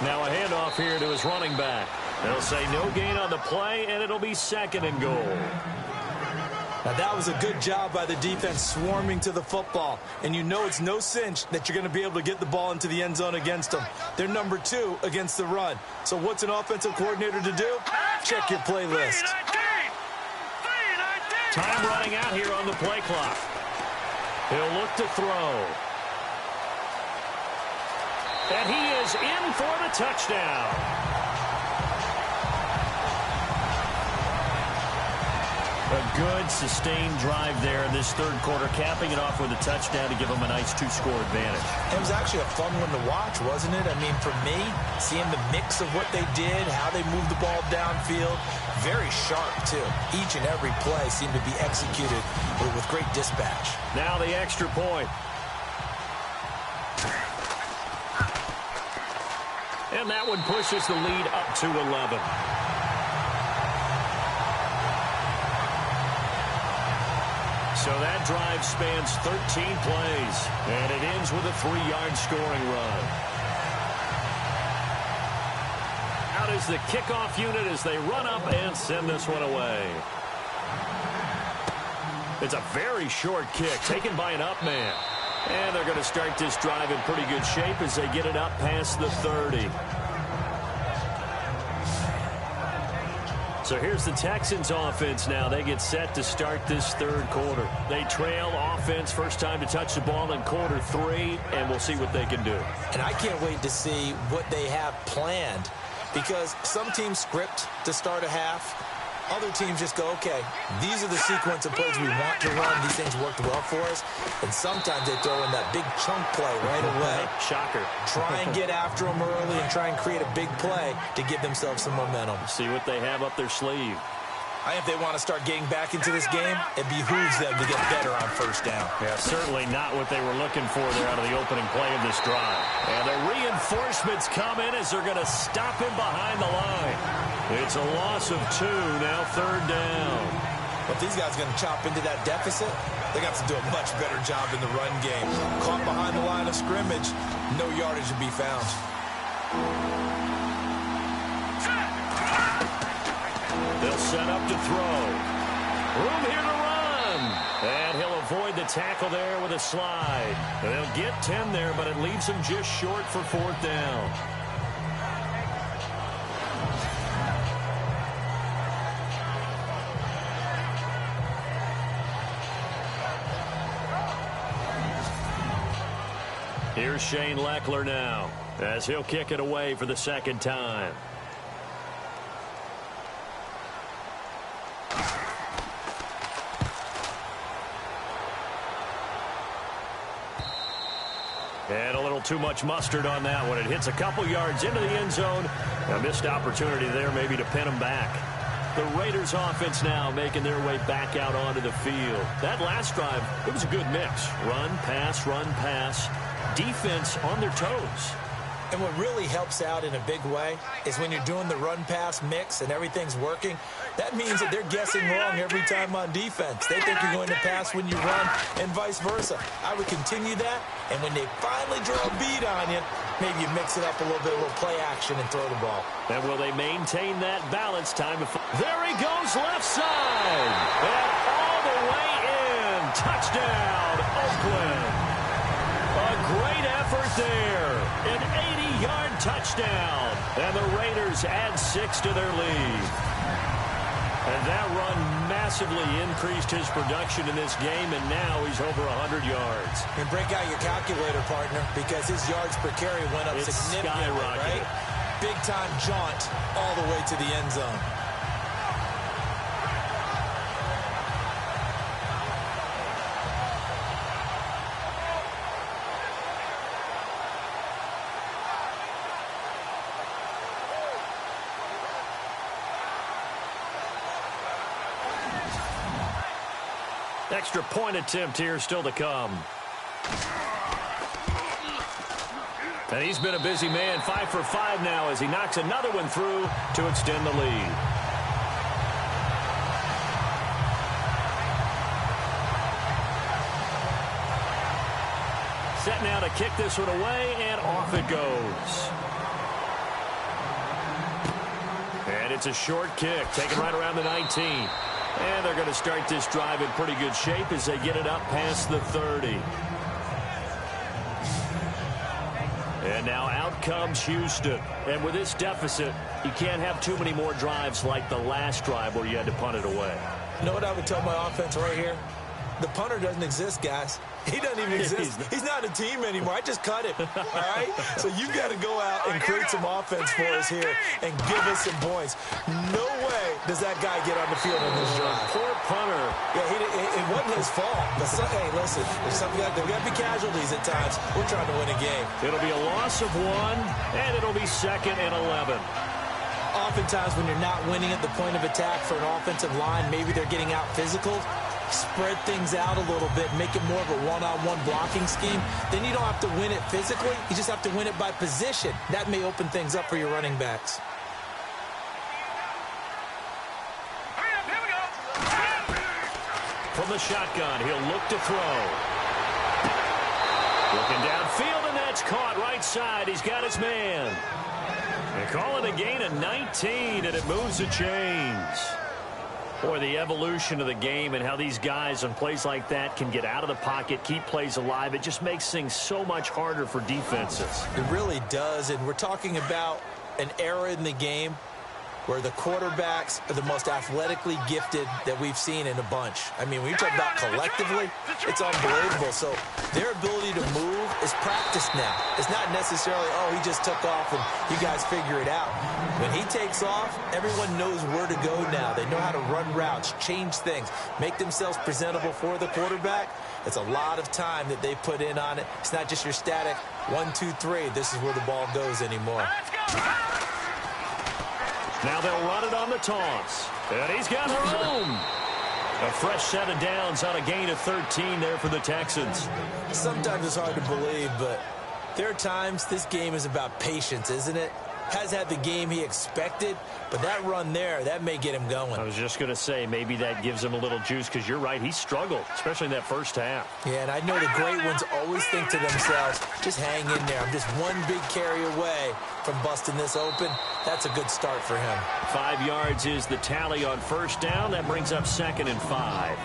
Now a handoff here to his running back. They'll say no gain on the play, and it'll be 2nd and goal. Now, that was a good job by the defense swarming to the football. And you know it's no cinch that you're going to be able to get the ball into the end zone against them. They're number 2 against the run. So what's an offensive coordinator to do? Check your playlist. 319. Time running out here on the play clock. He'll look to throw. And he is in for the touchdown. A good, sustained drive there in this third quarter, capping it off with a touchdown to give them a nice two-score advantage. It was actually a fun one to watch, wasn't it? I mean, for me, seeing the mix of what they did, how they moved the ball downfield, very sharp, too. Each and every play seemed to be executed with great dispatch. Now the extra point. And that one pushes the lead up to 11. So that drive spans 13 plays, and it ends with a 3-yard scoring run. Out is the kickoff unit as they run up and send this one away. It's a very short kick taken by an up man. And they're going to start this drive in pretty good shape as they get it up past the 30. So here's the Texans offense now. They get set to start this third quarter. They trail offense, first time to touch the ball in quarter 3, and we'll see what they can do. And I can't wait to see what they have planned, because some teams script to start a half. Other teams just go, okay, these are the sequence of plays we want to run. These things worked well for us. And sometimes they throw in that big chunk play right away. Shocker. Try and get after them early and try and create a big play to give themselves some momentum. See what they have up their sleeve. I think if they want to start getting back into this game, it behooves them to get better on first down. Yeah, certainly not what they were looking for there out of the opening play of this drive. And the reinforcements come in as they're going to stop him behind the line. It's a loss of 2, now third down. But these guys are going to chop into that deficit. They got to do a much better job in the run game. Caught behind the line of scrimmage, no yardage to be found. They'll set up to throw. Room here to run. And he'll avoid the tackle there with a slide. And they'll get 10 there, but it leaves him just short for fourth down. Here's Shane Leckler now as he'll kick it away for the second time. And a little too much mustard on that one. It hits a couple yards into the end zone. A missed opportunity there maybe to pin him back. The Raiders offense now making their way back out onto the field. That last drive, it was a good mix. Run, pass, defense on their toes. And what really helps out in a big way is when you're doing the run-pass mix and everything's working, that means that they're guessing wrong every time on defense. They think you're going to pass when you run and vice versa. I would continue that, and when they finally draw a bead on you, maybe you mix it up a little bit, a little play action, and throw the ball. And will they maintain that balance time? There he goes left side. And all the way in. Touchdown, Oakland. A great effort there. An 80-yard touchdown. And the Raiders add 6 to their lead. And that run massively increased his production in this game, and now he's over 100 yards. And break out your calculator, partner, because his yards per carry went up significantly, right? Big-time jaunt all the way to the end zone. Extra point attempt here still to come. And he's been a busy man, 5 for 5 now as he knocks another one through to extend the lead. Set now to kick this one away, and off it goes. And it's a short kick, taken right around the 19. And they're going to start this drive in pretty good shape as they get it up past the 30. And now out comes Houston. And with this deficit, you can't have too many more drives like the last drive where you had to punt it away. You know what I would tell my offense right here? The punter doesn't exist, guys. He doesn't even exist. He's not a team anymore. I just cut him, all right? So you've got to go out and create some offense for us here and give us some points. No way does that guy get on the field on this drive. Poor punter. Yeah, it wasn't his fault. But hey, listen, there's got to be casualties at times. We're trying to win a game. It'll be a loss of 1, and it'll be 2nd and 11. Oftentimes when you're not winning at the point of attack for an offensive line, maybe they're getting out physical, spread things out a little bit, make it more of a one-on-one blocking scheme. Then you don't have to win it physically. You just have to win it by position. That may open things up for your running backs. From the shotgun, he'll look to throw. Looking downfield, and that's caught right side. He's got his man. They call it a gain of 19, and it moves the chains. Boy, the evolution of the game and how these guys on plays like that can get out of the pocket, keep plays alive, it just makes things so much harder for defenses. It really does, and we're talking about an era in the game where the quarterbacks are the most athletically gifted that we've seen in a bunch. I mean, when you talk about collectively, it's unbelievable. So their ability to move is practiced now. It's not necessarily, oh, he just took off and you guys figure it out. When he takes off, everyone knows where to go now. They know how to run routes, change things, make themselves presentable for the quarterback. It's a lot of time that they put in on it. It's not just your static 1, 2, 3. This is where the ball goes anymore. Now they'll run it on the toss. And he's got room. A fresh set of downs on a gain of 13 there for the Texans. Sometimes it's hard to believe, but there are times this game is about patience, isn't it? Has had the game he expected, but that run there, that may get him going. I was just going to say, maybe that gives him a little juice, because you're right, he struggled, especially in that first half. Yeah, and I know the great ones always think to themselves, just hang in there. I'm just one big carry away from busting this open. That's a good start for him. 5 yards is the tally on first down. That brings up 2nd and 5.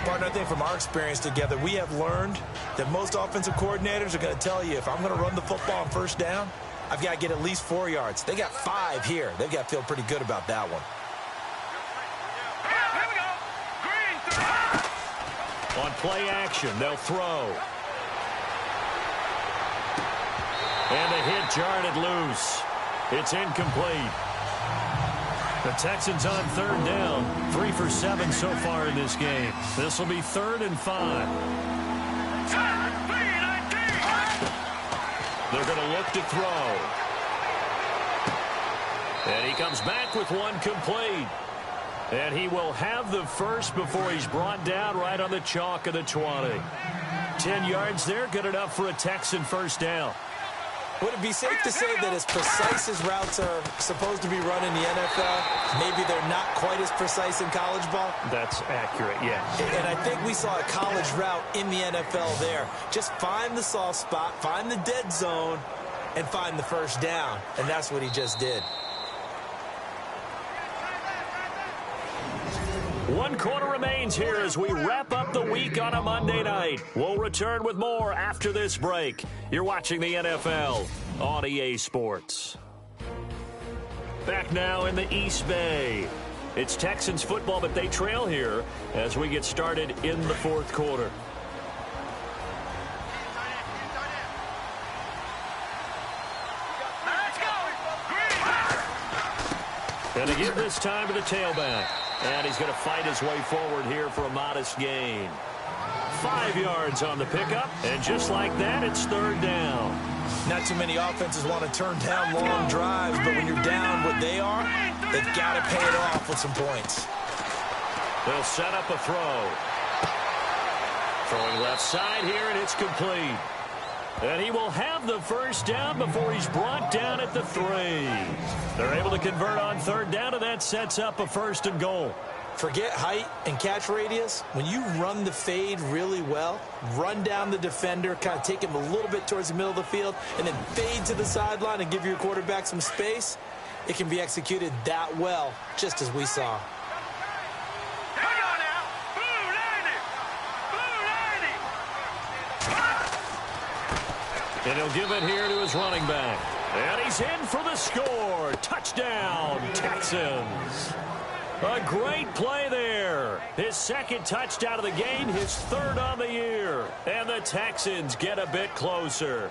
Partner, I think from our experience together, we have learned that most offensive coordinators are going to tell you, if I'm going to run the football on first down, I've got to get at least 4 yards. They got 5 here. They've got to feel pretty good about that one. On play action, they'll throw. And the hit jarred it loose. It's incomplete. The Texans on 3rd down. 3 for 7 so far in this game. This will be 3rd and 5. They're going to look to throw. And he comes back with one complete. And he will have the first before he's brought down right on the chalk of the 20. 10 yards there, good enough for a Texan first down. Would it be safe to say that as precise as routes are supposed to be run in the NFL, maybe they're not quite as precise in college ball? That's accurate, yeah. And I think we saw a college route in the NFL there. Just find the soft spot, find the dead zone, and find the first down. And that's what he just did. 1 quarter remains here as we wrap up the week on a Monday night. We'll return with more after this break. You're watching the NFL on EA Sports. Back now in the East Bay. It's Texans football, but they trail here as we get started in the 4th quarter. And to give this time to the tailback. And he's going to fight his way forward here for a modest gain. 5 yards on the pickup. And just like that, it's 3rd down. Not too many offenses want to turn down long drives, but when you're down what they are, they've got to pay it off with some points. They'll set up a throw. Throwing left side here, and it's complete. And he will have the first down before he's brought down at the 3. They're able to convert on 3rd down, and that sets up a 1st and goal. Forget height and catch radius. When you run the fade really well, run down the defender, kind of take him a little bit towards the middle of the field, and then fade to the sideline and give your quarterback some space, it can be executed that well, just as we saw. And he'll give it here to his running back. And he's in for the score. Touchdown, Texans. A great play there. His second touchdown of the game, his third on the year. And the Texans get a bit closer.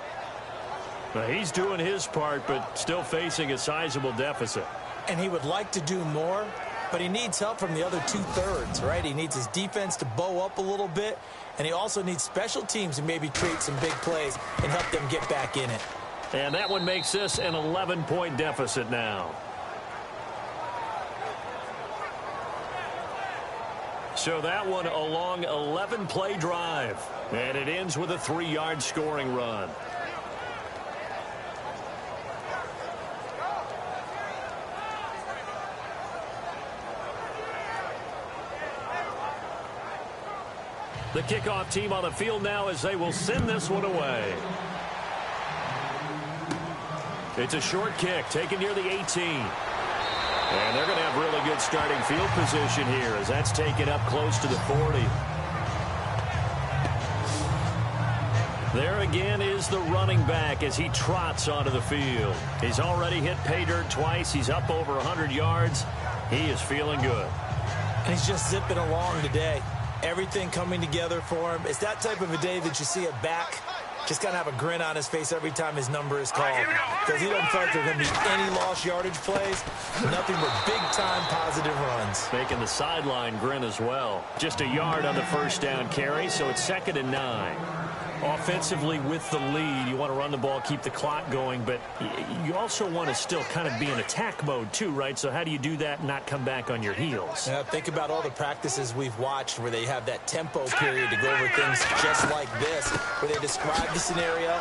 Well, he's doing his part, but still facing a sizable deficit. And he would like to do more, but he needs help from the other two-thirds, right? He needs his defense to bow up a little bit, and he also needs special teams to maybe create some big plays and help them get back in it. And that one makes this an 11-point deficit now. So that one a long 11-play drive. And it ends with a 3-yard scoring run. The kickoff team on the field now as they will send this one away. It's a short kick taken near the 18. And they're going to have really good starting field position here as that's taken up close to the 40. There again is the running back as he trots onto the field. He's already hit pay dirt twice. He's up over 100 yards. He is feeling good. And he's just zipping along today. Everything coming together for him. It's that type of a day that you see a back just kind of have a grin on his face every time his number is called. Because he doesn't feel like there are going to be any lost yardage plays. Nothing but big-time positive runs. Making the sideline grin as well. Just a yard on the first down carry, so it's 2nd and 9. Offensively with the lead, you want to run the ball, keep the clock going, but you also want to still kind of be in attack mode too, right? So how do you do that and not come back on your heels? Yeah, think about all the practices we've watched where they have that tempo period to go over things just like this, where they describe the scenario,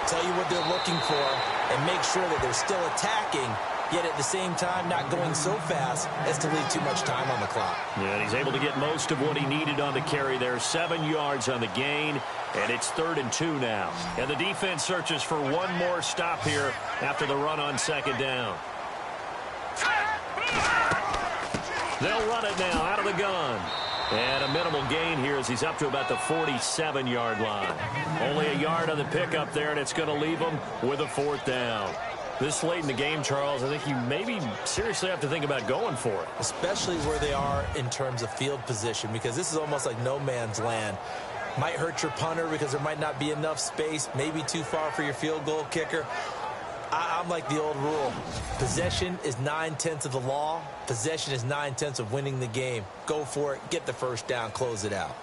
tell you what they're looking for, and make sure that they're still attacking, yet at the same time not going so fast as to leave too much time on the clock. Yeah, and he's able to get most of what he needed on the carry there. 7 yards on the gain, and it's 3rd and 2 now. And the defense searches for one more stop here after the run on 2nd down. They'll run it now out of the gun. And a minimal gain here as he's up to about the 47-yard line. Only a yard on the pickup there, and it's going to leave him with a 4th down. This late in the game, Charles, I think you maybe seriously have to think about going for it. Especially where they are in terms of field position, because this is almost like no man's land. Might hurt your punter because there might not be enough space, maybe too far for your field goal kicker. I'm like the old rule. Possession is 9/10 of the law. Possession is 9/10 of winning the game. Go for it. Get the first down. Close it out.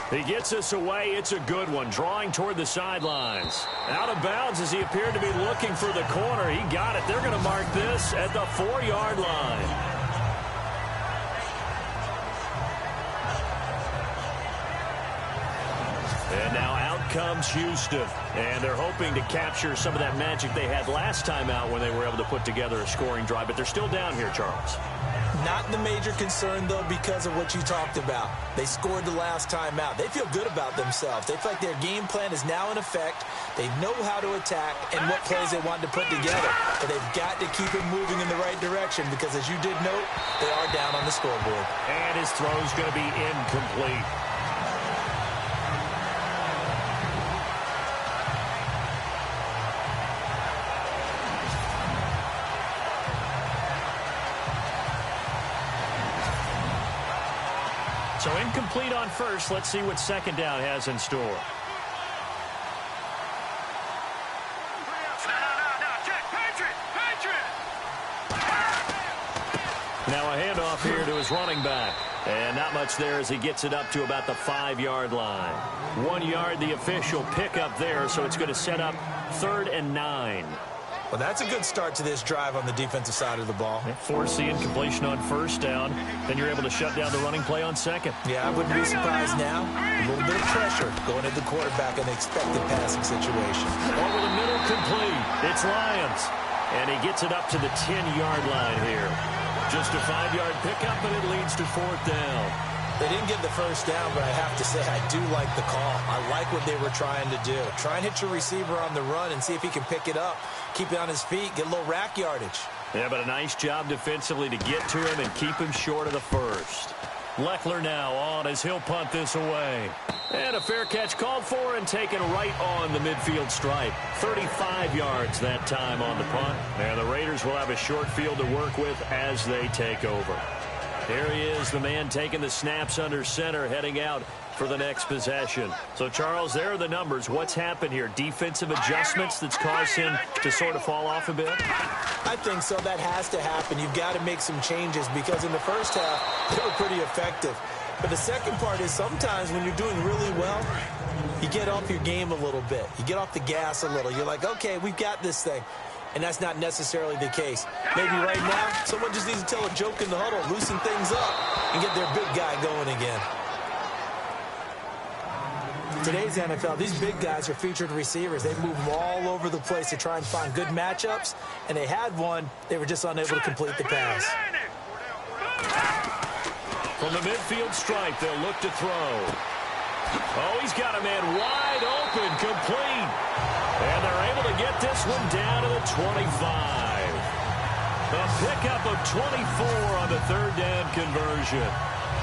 He gets us away. It's a good one. Drawing toward the sidelines. Out of bounds as he appeared to be looking for the corner. He got it. They're going to mark this at the 4-yard line. And now out comes Houston. And they're hoping to capture some of that magic they had last time out when they were able to put together a scoring drive. But they're still down here, Charles. Not the major concern, though, because of what you talked about. They scored the last time out. They feel good about themselves. They feel like their game plan is now in effect. They know how to attack and what plays they want to put together. But they've got to keep it moving in the right direction because, as you did note, they are down on the scoreboard. And his throw's going to be incomplete. So incomplete on first. Let's see what 2nd down has in store. Now a handoff here to his running back. And not much there as he gets it up to about the 5-yard line. 1 yard, the official pickup there, so it's going to set up 3rd and 9. Well, that's a good start to this drive on the defensive side of the ball. Forcing incompletion on 1st down. Then you're able to shut down the running play on 2nd. Yeah, I wouldn't be surprised now. A little bit of pressure going at the quarterback in the expected passing situation. Over the middle, complete. It's Lyons. And he gets it up to the 10-yard line here. Just a 5-yard pickup, and it leads to 4th down. They didn't get the first down, but I have to say I do like the call. I like what they were trying to do. Try and hit your receiver on the run and see if he can pick it up. Keep it on his feet, get a little rack yardage. Yeah, but a nice job defensively to get to him and keep him short of the first. Leckler now on as he'll punt this away. And a fair catch called for and taken right on the midfield stripe. 35 yards that time on the punt. And the Raiders will have a short field to work with as they take over. Here he is, the man taking the snaps under center, heading out for the next possession. So, Charles, there are the numbers. What's happened here? Defensive adjustments that's caused him to sort of fall off a bit? I think so. That has to happen. You've got to make some changes because in the first half, they were pretty effective. But the second part is sometimes when you're doing really well, you get off your game a little bit. You get off the gas a little. You're like, okay, we've got this thing. And that's not necessarily the case. Maybe right now, someone just needs to tell a joke in the huddle, loosen things up, and get their big guy going again. Today's NFL, these big guys are featured receivers. They move them all over the place to try and find good matchups, and they had one. They were just unable to complete the pass. From the midfield stripe, they'll look to throw. Oh, he's got a man wide open, complete. And they're able to get this one down to the 25. A pickup of 24 on the third down conversion.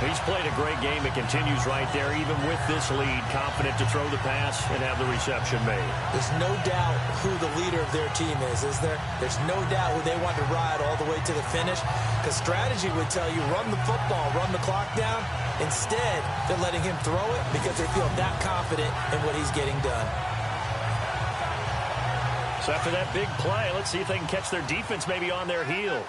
He's played a great game. It continues right there, even with this lead, confident to throw the pass and have the reception made. There's no doubt who the leader of their team is there? There's no doubt who they want to ride all the way to the finish. Because strategy would tell you, run the football, run the clock down. Instead, they're letting him throw it because they feel that confident in what he's getting done. So after that big play, let's see if they can catch their defense maybe on their heels.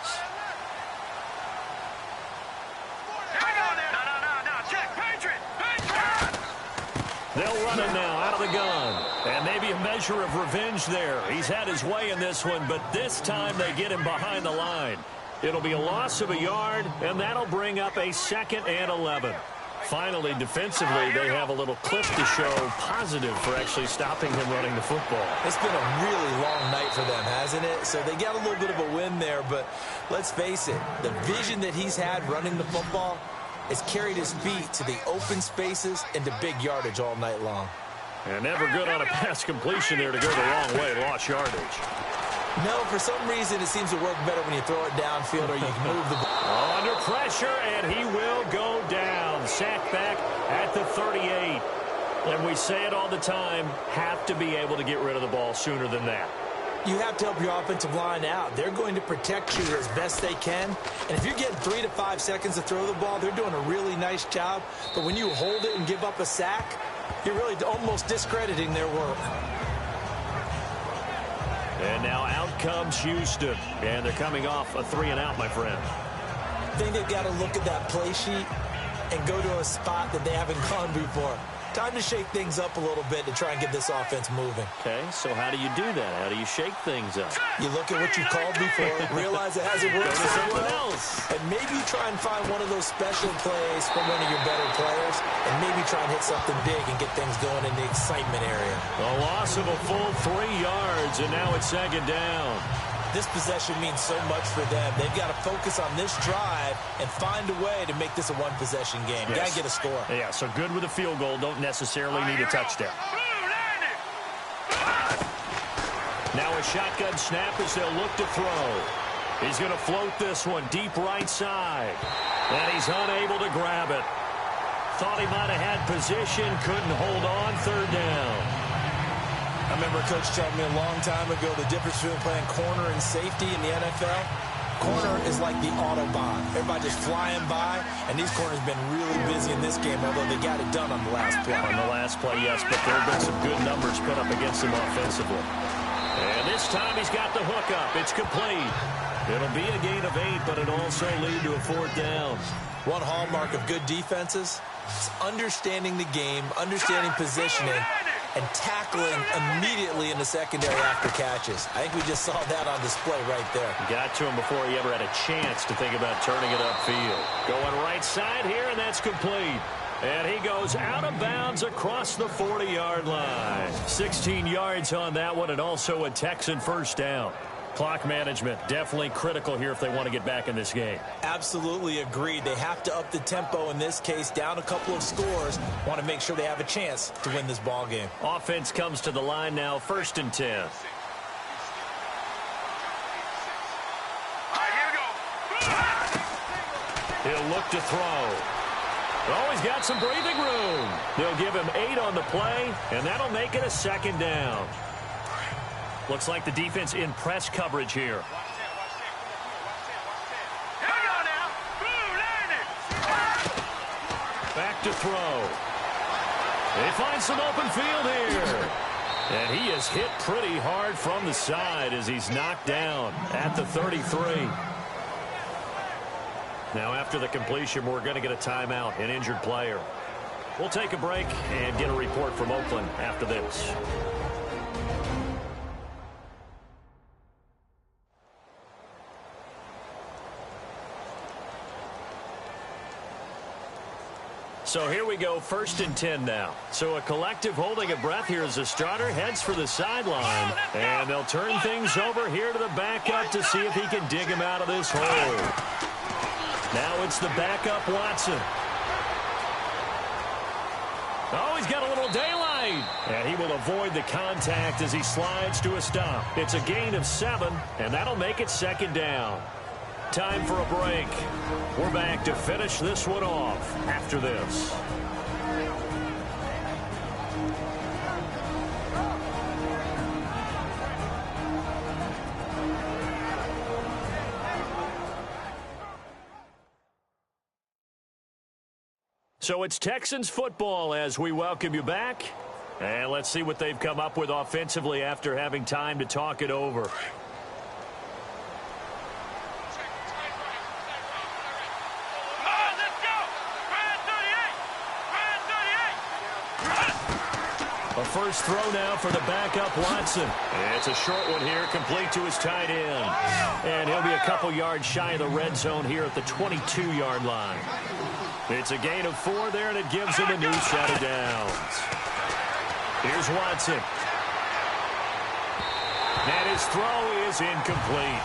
They'll run it now out of the gun. And maybe a measure of revenge there. He's had his way in this one, but this time they get him behind the line. It'll be a loss of a yard, and that'll bring up a 2nd and 11. Finally, defensively, they have a little clip to show positive for actually stopping him running the football. It's been a really long night for them, hasn't it? So they got a little bit of a win there, but let's face it, the vision that he's had running the football has carried his feet to the open spaces and to big yardage all night long. And never good on a pass completion there to go the wrong way, lost yardage. No, for some reason it seems to work better when you throw it downfield or you can move the ball. Under pressure, and he will go down. Sacked back at the 38. And we say it all the time, have to be able to get rid of the ball sooner than that. You have to help your offensive line out. They're going to protect you as best they can. And if you're getting 3 to 5 seconds to throw the ball, they're doing a really nice job. But when you hold it and give up a sack, you're really almost discrediting their work. And now out comes Houston. And they're coming off a 3-and-out, my friend. I think they've got to look at that play sheet and go to a spot that they haven't gone before. Time to shake things up a little bit to try and get this offense moving. Okay, so how do you do that? How do you shake things up? You look at what you called before, realize it hasn't worked so something well, else. and maybe you try and find one of those special plays from one of your better players, and maybe try and hit something big and get things going in the excitement area. A loss of a full 3 yards, and now it's 2nd down. This possession means so much for them. They've got to focus on this drive and find a way to make this a one-possession game. Yes. Got to get a score. Yeah, so good with a field goal. Don't necessarily need a touchdown. Now a shotgun snap as they'll look to throw. He's going to float this one deep right side. And he's unable to grab it. Thought he might have had position. Couldn't hold on. 3rd down. I remember Coach telling me a long time ago the difference between playing corner and safety in the NFL. Corner is like the Autobahn. Everybody just flying by, and these corners have been really busy in this game, although they got it done on the last play. On the last play, yes, but there have been some good numbers put up against him offensively. And this time he's got the hook up. It's complete. It'll be a gain of 8, but it'll also lead to a 4th down. One hallmark of good defenses is understanding the game, understanding positioning, and tackling immediately in the secondary after catches. I think we just saw that on display right there. Got to him before he ever had a chance to think about turning it upfield. Going right side here, and that's complete. And he goes out of bounds across the 40-yard line. 16 yards on that one, and also a Texan 1st down. Clock management definitely critical here if they want to get back in this game. Absolutely agreed. They have to up the tempo in this case, down a couple of scores. Want to make sure they have a chance to win this ball game. Offense comes to the line now, 1st and 10. All right, here we go. He'll look to throw. Oh, he's got some breathing room. They'll give him 8 on the play, and that'll make it a second down. Looks like the defense in press coverage here. Back to throw. They find some open field here. And he is hit pretty hard from the side as he's knocked down at the 33. Now, after the completion, we're going to get a timeout, an injured player. We'll take a break and get a report from Oakland after this. So here we go, 1st and 10 now. So a collective holding a breath here as the starter heads for the sideline. And they'll turn things over here to the backup to see if he can dig him out of this hole. Now it's the backup, Watson. Oh, he's got a little daylight. And he will avoid the contact as he slides to a stop. It's a gain of 7, and that'll make it 2nd down. Time for a break. We're back to finish this one off after this. So it's Texans football as we welcome you back. And let's see what they've come up with offensively after having time to talk it over. A first throw now for the backup, Watson. It's a short one here, complete to his tight end. And he'll be a couple yards shy of the red zone here at the 22-yard line. It's a gain of 4 there, and it gives him a new set of downs. Here's Watson. And his throw is incomplete.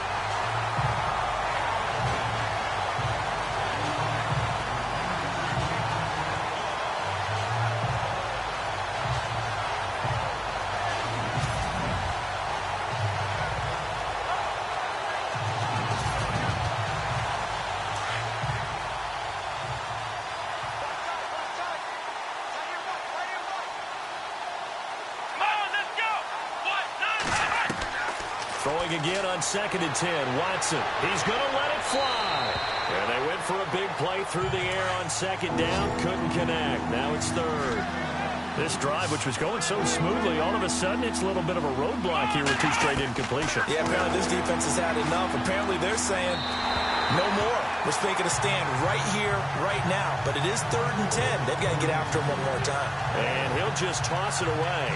Throwing again on 2nd and 10. Watson, he's going to let it fly. And they went for a big play through the air on 2nd down. Couldn't connect. Now it's 3rd. This drive, which was going so smoothly, all of a sudden it's a little bit of a roadblock here with 2 straight incompletions. Yeah, apparently this defense has had enough. Apparently they're saying no more. We're taking a stand right here, right now. But it is 3rd and 10. They've got to get after him one more time. And he'll just toss it away.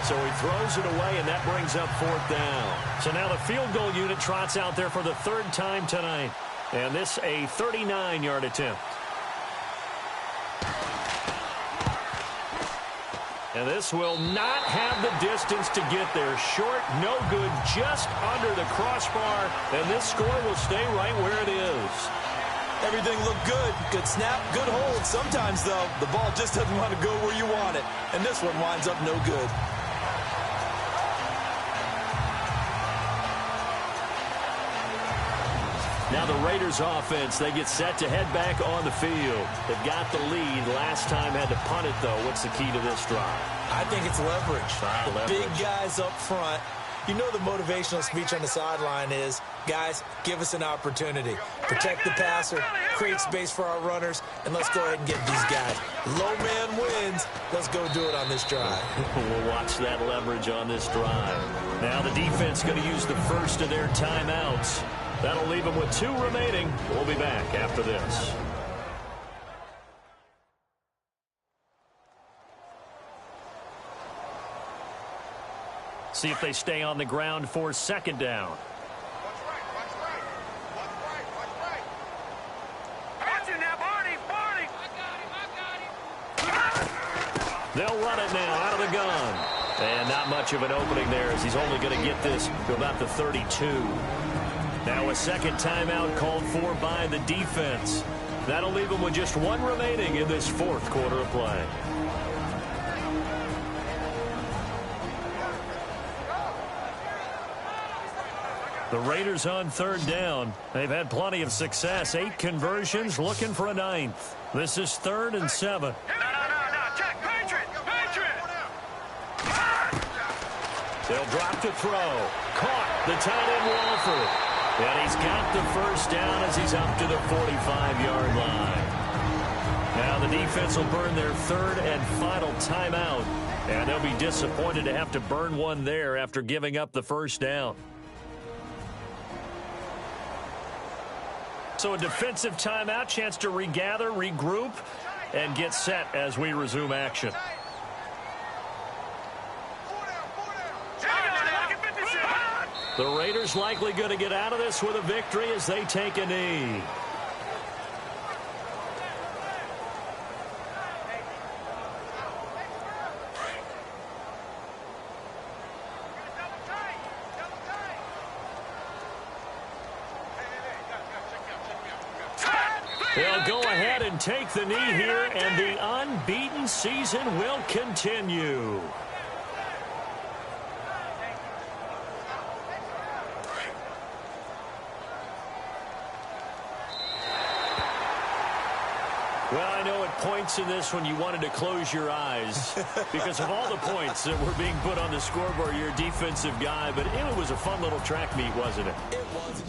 So he throws it away, and that brings up 4th down. So now the field goal unit trots out there for the 3rd time tonight. And this a 39-yard attempt. And this will not have the distance to get there. Short, no good, just under the crossbar. And this score will stay right where it is. Everything looked good. Good snap, good hold. Sometimes, though, the ball just doesn't want to go where you want it. And this one winds up no good. Now the Raiders offense, they get set to head back on the field. They've got the lead. Last time had to punt it, though. What's the key to this drive? I think it's leverage. Leverage. Big guys up front. You know the motivational speech on the sideline is, guys, give us an opportunity. Protect the passer, create space for our runners, and let's go ahead and get these guys. Low man wins. Let's go do it on this drive. We'll watch that leverage on this drive. Now the defense going to use the first of their timeouts. That'll leave them with 2 remaining. We'll be back after this. See if they stay on the ground for 2nd down. Watch right. Watch it now, Barney. I got him. They'll run it now out of the gun. And not much of an opening there as he's only going to get this to about the 32. Now a 2nd timeout called for by the defense. That'll leave them with just 1 remaining in this 4th quarter of play. The Raiders on third down. They've had plenty of success. 8 conversions, looking for a 9th. This is 3rd and 7. No, check. Patriot. They'll drop to throw. Caught. The tight end Walford. And he's got the first down as he's up to the 45-yard line. Now the defense will burn their 3rd and final timeout. And they'll be disappointed to have to burn one there after giving up the first down. So a defensive timeout, chance to regather, regroup, and get set as we resume action. The Raiders likely going to get out of this with a victory as they take a knee. They'll go ahead and take the knee here, and the unbeaten season will continue. Well, I know at points in this when you wanted to close your eyes because of all the points that were being put on the scoreboard. You're a defensive guy, but it was a fun little track meet, wasn't it? It was.